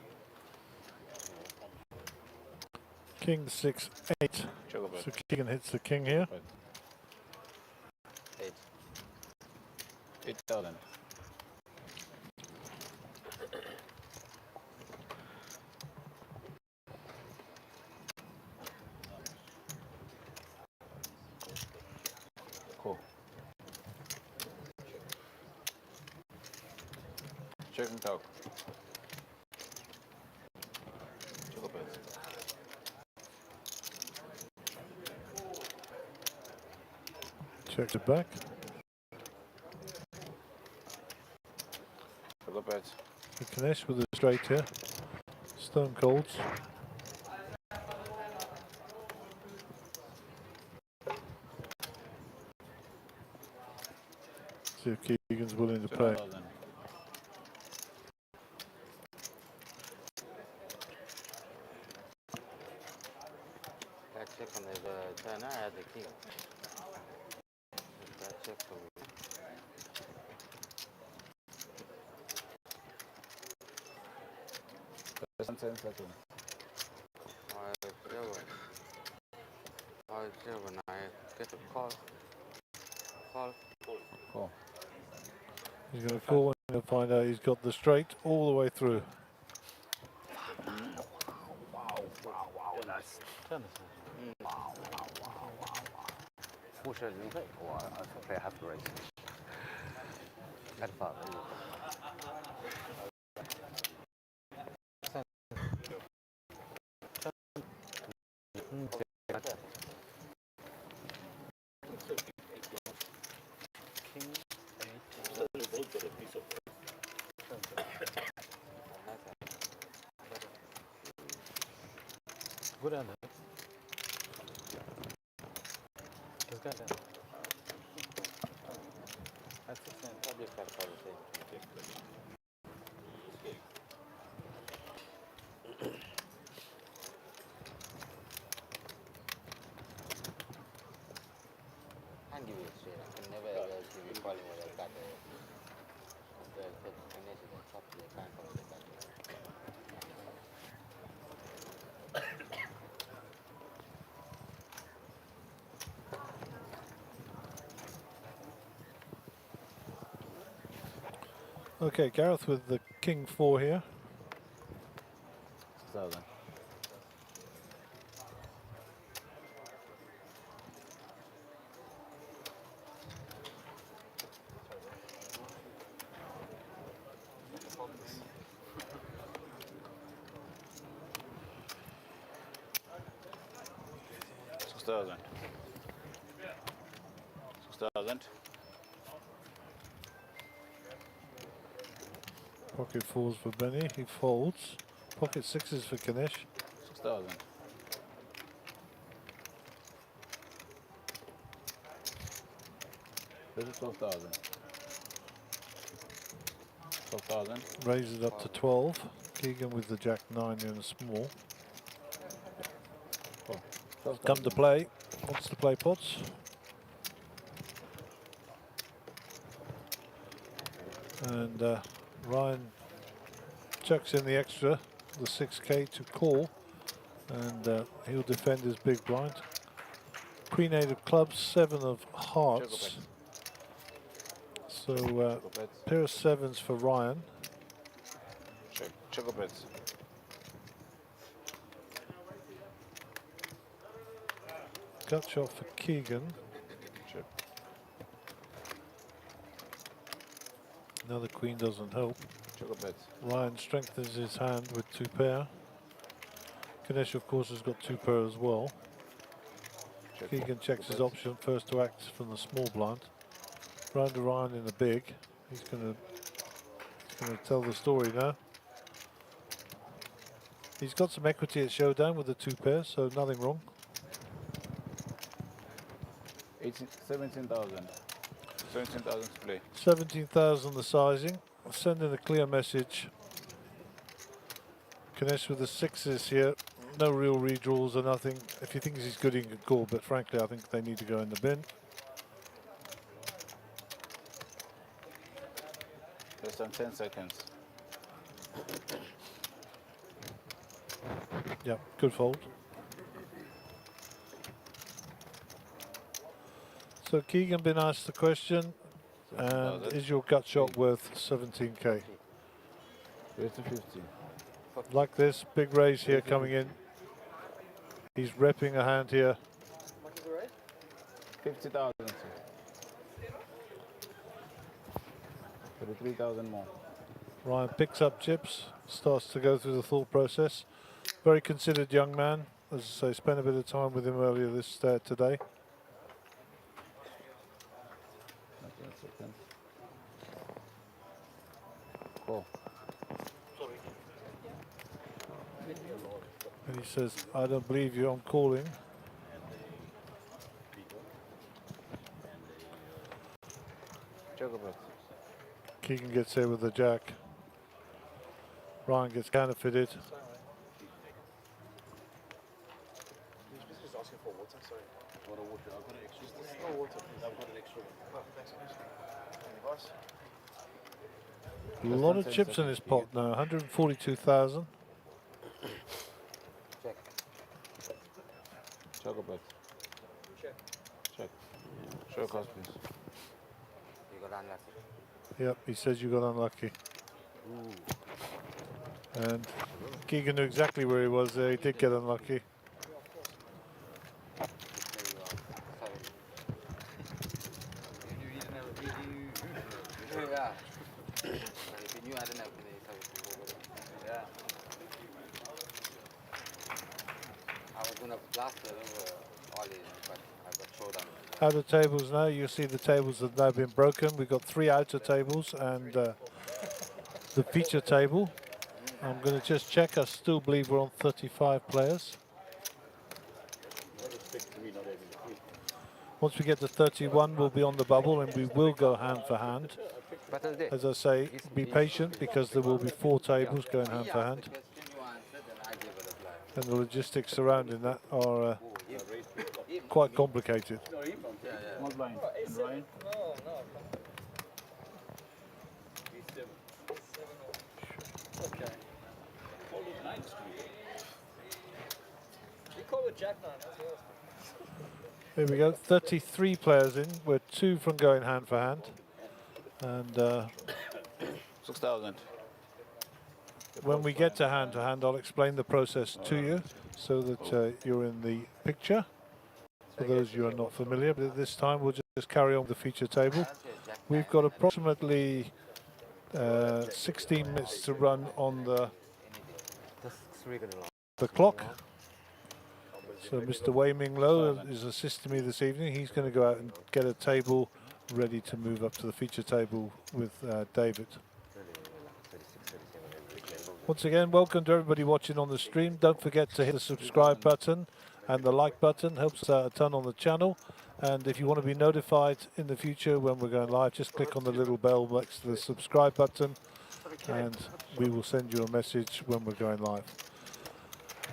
King 6-8. So Keegan hits the king here. 8,000. Cool. Check and talk. Checks it back. Ganesh with a straight here. Stone colds. See if Keegan's willing to play. that check on the China as a king. That check for me. When I get a call. Cool. He's going to call and find out he's got the straight all the way through. Wow, that's tennis. Wow. Fortunately, I play half the race. Had fun. Good ender. Let's go then. That's the same. Probably got the same. Can't give you straight. I can never ever give you calling where I got the connection on top of the can't call it that. Okay, Gareth with the king 4 here. 6,000. Pocket 4s for Benny, he folds. Pocket 6s for Ganesh. 6,000. This is 12,000. 12,000. Raise it up to 12. Keegan with the jack 9 in a small. Come to play. Wants to play pots. And Ryan chucks in the extra, the 6K to call, and he'll defend his big blind. Queen 8 of clubs, 7 of hearts. So pair of 7s for Ryan. Check bets. gut shot for Keegan. Another queen doesn't help. Ryan strengthens his hand with 2 pair. Ganesh, of course, has got 2 pair as well. Keegan checks his option, first to act from the small blind. Round to Ryan in the big. He's going to tell the story now. He's got some equity at showdown with the 2 pair, so nothing wrong. 17,000. 17,000 to play. 17,000 the sizing. I'll send in a clear message. Ganesh with the 6s here. No real redraws or nothing. If he thinks he's good, he can call, but frankly, I think they need to go in the bin. Less than 10 seconds. Yeah, good fold. So Keegan been asked the question, and is your gut shot worth 17k? 50-50. Like this, big raise here coming in. He's repping a hand here. 50,000. 33,000 more. Ryan picks up chips, starts to go through the thought process. Very considered young man. As I say, spent a bit of time with him earlier today. Cool. And he says, I don't believe you, I'm calling. Keegan gets here with the jack. Ryan gets counterfeited. Just asking for water, sorry. Water, I've got an extra. No water, please. I've got an extra one. Oh, thanks. Any advice? A lot of chips in his pot now, 142,000. Check. Chocolate. Check. Check. Show cost, please. You got unlucky. Yep, he says you got unlucky. And Keegan knew exactly where he was there. He did get unlucky. Yeah. And if you knew I didn't have to, yeah. I was gonna blast it over all in, but I got showdown. Outer tables now, you see the tables have now been broken. We've got 3 outer tables and the feature table. I'm going to just check. I still believe we're on 35 players. Once we get to 31, we'll be on the bubble and we will go hand for hand. As I say, be patient because there will be 4 tables going hand for hand. And the logistics surrounding that are quite complicated. Small blind. And Ryan? Okay. You call it Jack 9. Here we go, 33 players in. We're 2 from going hand for hand. And 6,000. when we get to hand, I'll explain the process to you so that you're in the picture. For those of you who are not familiar, but at this time we'll just carry on with the feature table. We've got approximately 16 minutes to run on the clock. So Mr. Wei Ming Lo is assisting me this evening. He's going to go out and get a table ready to move up to the feature table with David. Once again, welcome to everybody watching on the stream. Don't forget to hit the subscribe button and the like button. Helps us out a ton on the channel. And if you want to be notified in the future when we're going live, just click on the little bell next to the subscribe button and we will send you a message when we're going live.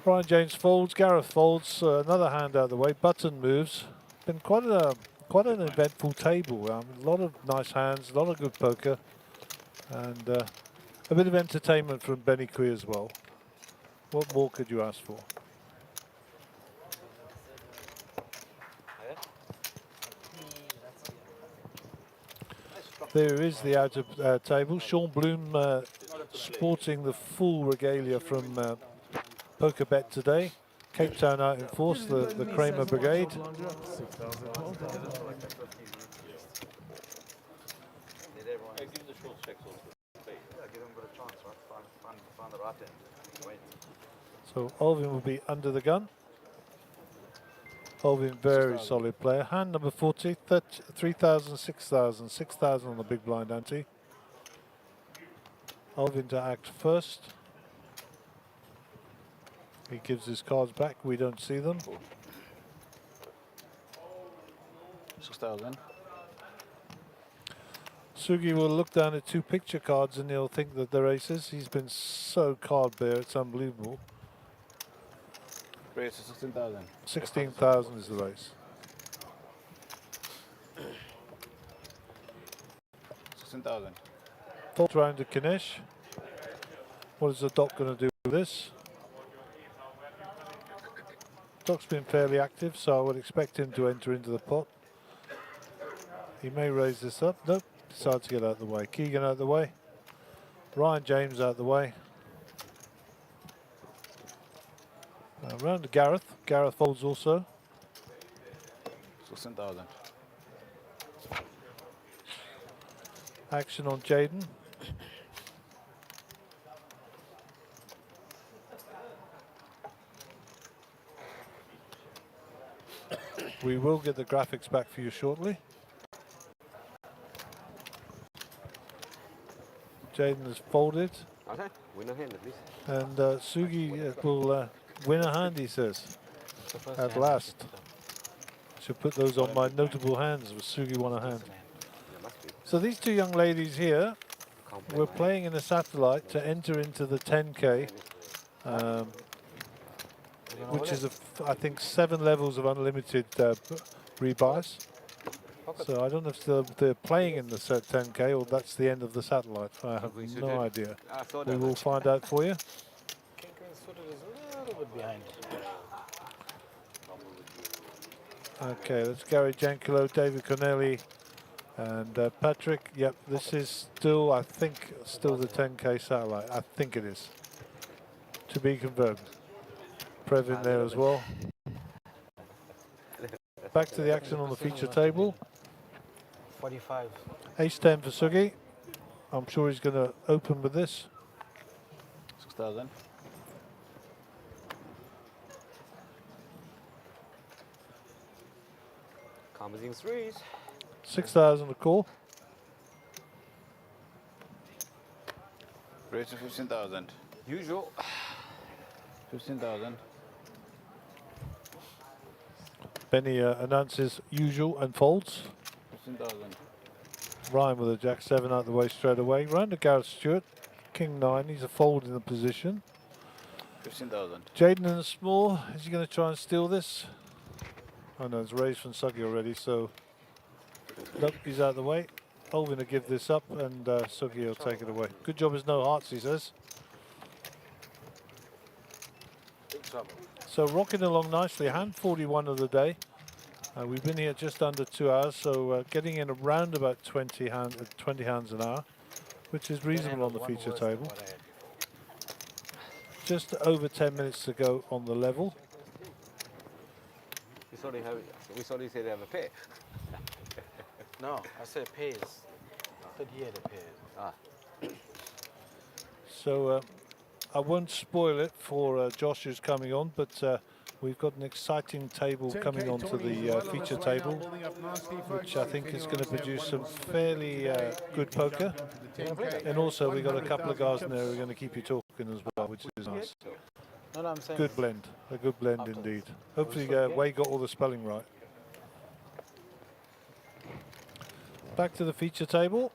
Brian James folds, Gareth folds, another hand out of the way, Button moves. Been quite an eventful table. A lot of nice hands, a lot of good poker, and a bit of entertainment from Benny Kui as well. What more could you ask for? There is the outer table. Sean Bloom sporting the full regalia from PokerBet today. Cape Town out in force, the Kramer Brigade. 6,000. Well done. Hey, give him the short checks also. Yeah, give him a bit of chance, right? Find the right end. Wait. So Olvin will be under the gun. Olvin, very 6,000. solid player. Hand number 40, 3,000, 6,000, 6,000 on the big blind ante. Olvin to act first. He gives his cards back. We don't see them. 6,000. Sugi will look down at 2 picture cards and he'll think that they're aces. He's been so card bare, it's unbelievable. Raise to 16,000. 16,000 is the race. 16,000. Fourth round to Kinesh. What is the Doc going to do with this? Doc's been fairly active, so I would expect him to enter into the pot. He may raise this up. Nope. Decides to get out of the way. Keegan out of the way. Ryan James out of the way. Round to Gareth. Gareth folds also. 16,000. Action on Jaden. We will get the graphics back for you shortly. Jaden has folded. Okay, win a hand at least. And Sugi will win a hand, he says. At last. Should put those on my notable hands with Sugi won a hand. So these 2 young ladies here were playing in a satellite to enter into the 10K, which is, I think, 7 levels of unlimited rebuys. So I don't know if they're playing in the 10K or that's the end of the satellite. I have no idea. We will find out for you. Okay, that's Gary Jankulo, David Connelly, and Patrick. Yep, this is still, I think, still the 10K satellite. I think it is. To be confirmed. Previn there as well. Back to the action on the feature table. 45. Ace-10 for Sugi. I'm sure he's going to open with this. 6,000. Comes in threes. 6,000 to call. Raise to 15,000. Usual. 15,000. Benny announces usual and folds. 15,000. Ryan with a Jack-7 out of the way straight away. Round to Gareth Stewart. King-9. He's a fold in the position. 15,000. Jaden in the small. Is he going to try and steal this? Oh no, it's raised from Sugi already, so nope, he's out of the way. Olvin to give this up and Sugi will take it away. Good job there's no hearts, he says. So rocking along nicely, hand 41 of the day. We've been here just under 2 hours, so getting in around about 20 hands an hour, which is reasonable on the feature table. Just over 10 minutes to go on the level. We saw you say they have a pair. No, I said pairs. I said he had a pair. Ah. So I won't spoil it for Josh who's coming on, but we've got an exciting table coming onto the feature table, which I think is going to produce some fairly good poker. And also we've got a couple of guys in there who are going to keep you talking as well, which is nice. No, I'm saying Good blend, a good blend indeed. Hopefully Wade got all the spelling right. Back to the feature table.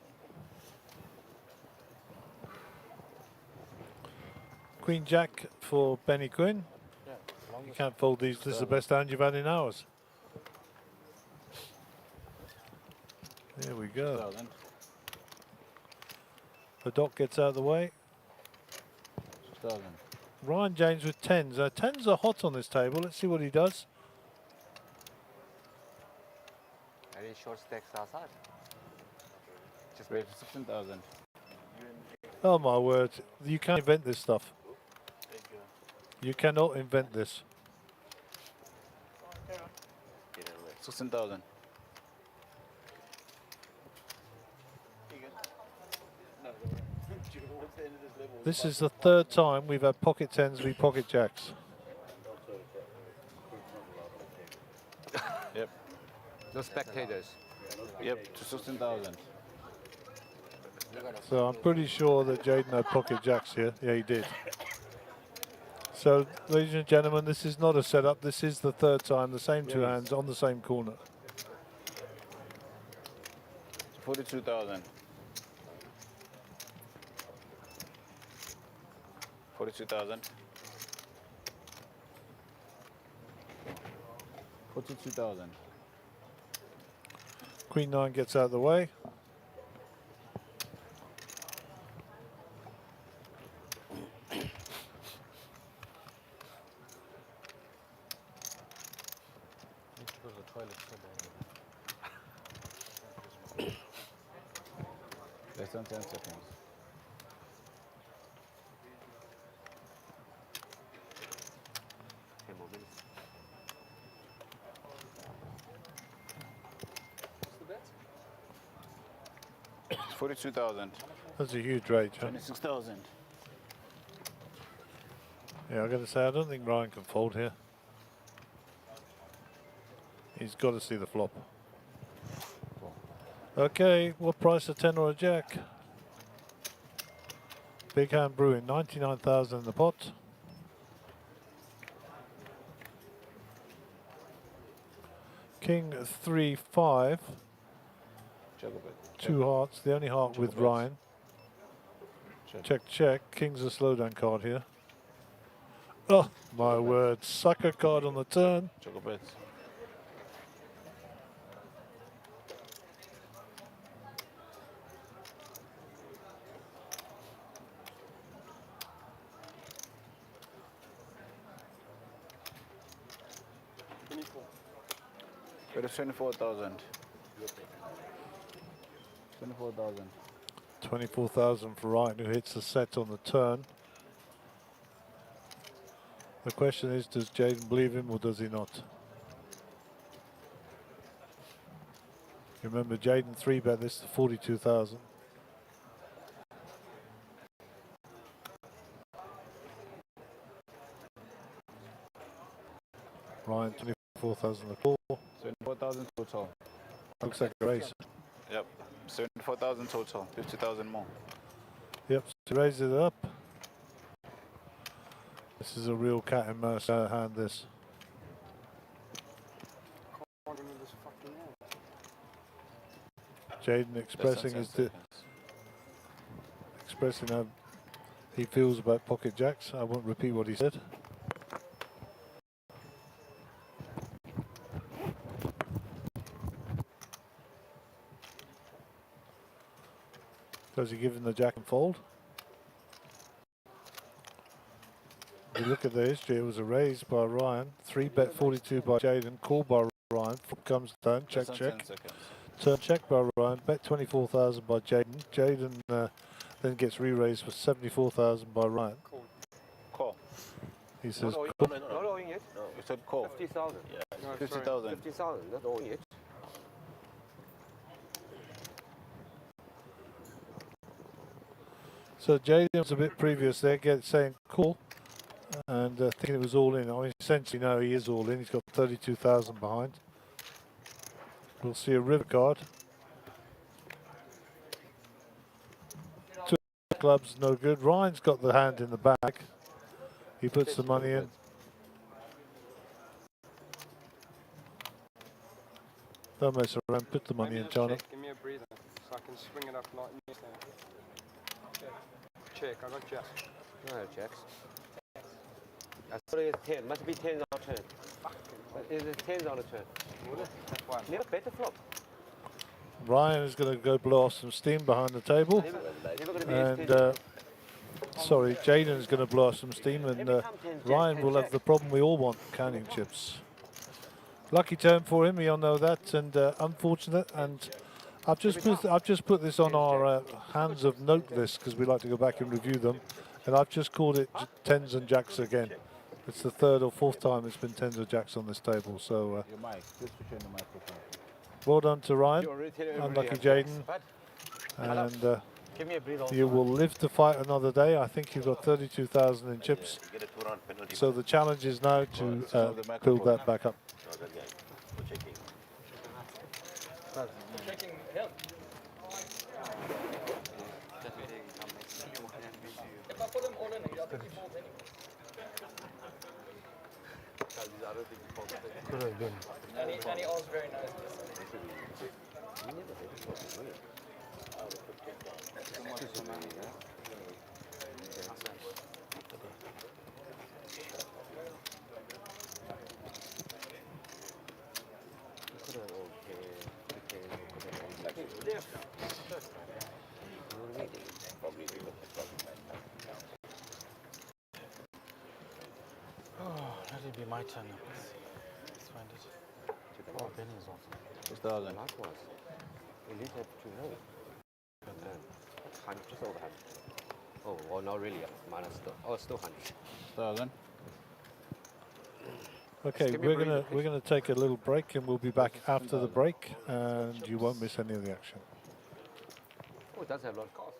Queen Jack for Benny Quinn. You can't fold these. This is the best hand you've had in hours. There we go. The Doc gets out of the way. 6,000. Ryan James with 10s. 10s are hot on this table. Let's see what he does. Any short stacks outside? Just raise to 16,000. Oh my word. You can't invent this stuff. You cannot invent this. 16,000. This is the third time we've had pocket tens v pocket jacks. Yep. No spectators. Yep, to 16,000. So I'm pretty sure that Jaden had pocket jacks here. Yeah, he did. So, ladies and gentlemen, this is not a setup. This is the third time, the same two hands on the same corner. 42,000. 42,000. 42,000. Queen 9 gets out of the way. Less than 10 seconds. It's 42,000. That's a huge rage, huh? 26,000. Yeah, I've got to say, I don't think Ryan can fold here. He's got to see the flop. Okay, what price, a 10 or a jack? Big hand brewing, 99,000 in the pot. King 3, 5. Two hearts, the only heart with Ryan. Check, check. King's a slowdown card here. Oh, my word. Sucker card on the turn. Choco bets. It is 24,000. 24,000. 24,000 for Ryan, who hits the set on the turn. The question is, does Jaden believe him or does he not? Remember, Jaden 3-bet this to 42,000. Ryan, 24,000 the call. 74,000 total. Looks like a raise. Yep. 74,000 total. 50,000 more. Yep, to raise it up. This is a real cat and mouse hand, this. Jaden expressing expressing how he feels about pocket jacks. I won't repeat what he said. Does he give him the jack and fold? If you look at the history, it was a raise by Ryan, 3-bet 42 by Jaden, call by Ryan, flop comes down, check, check. Turn check by Ryan, bet 24,000 by Jaden. Jaden then gets re-raised for 74,000 by Ryan. Call. He says, Not call. not owing it. No, you said call. 50,000. Yeah. 50,000. 50,000, not owing it. So Jaden was a bit previous there, saying call, and thinking it was all in. I mean, essentially, no, he is all in. He's got 32,000 behind. We'll see a river card. Two clubs, no good. Ryan's got the hand in the bag. He puts the money in. Don't mess around, put the money in, China. Give me a breather so I can swing it up like this. Check, I got jacks. No, I have jacks. I thought it was 10. Must be 10 on the turn. It is 10 on the turn. Never bet the flop. Ryan is going to go blow off some steam behind the table. And, sorry, Jaden is going to blow off some steam, and Ryan will have the problem we all want, counting chips. Lucky turn for him, we all know that, and unfortunate. And I've just put this on our hands of note list because we like to go back and review them, and I've just called it tens and jacks again. It's the third or fourth time it's been tens of jacks on this table. So Your mic. Just switch on the microphone. well done to Ryan. You already tell everybody Unlucky I'm Jaden. But And give me a breathe also. you will live to fight another day. I think you've got 32,000 in chips. So the challenge is now to build that back up. Checking him. If I put him all in, I think he falls anyway. Could have been. And he was very nice. Oh, let it be my turn now, please. Let's find it. Oh, Benny's also. 6,000. Likewise. Elite have 2-0. Just over 100. Oh, well, not really. Minus still. Oh, it's still 100. 6,000. Okay, we're gonna take a little break, and we'll be back after the break, and you won't miss any of the action. Oh, it does have a lot of cost.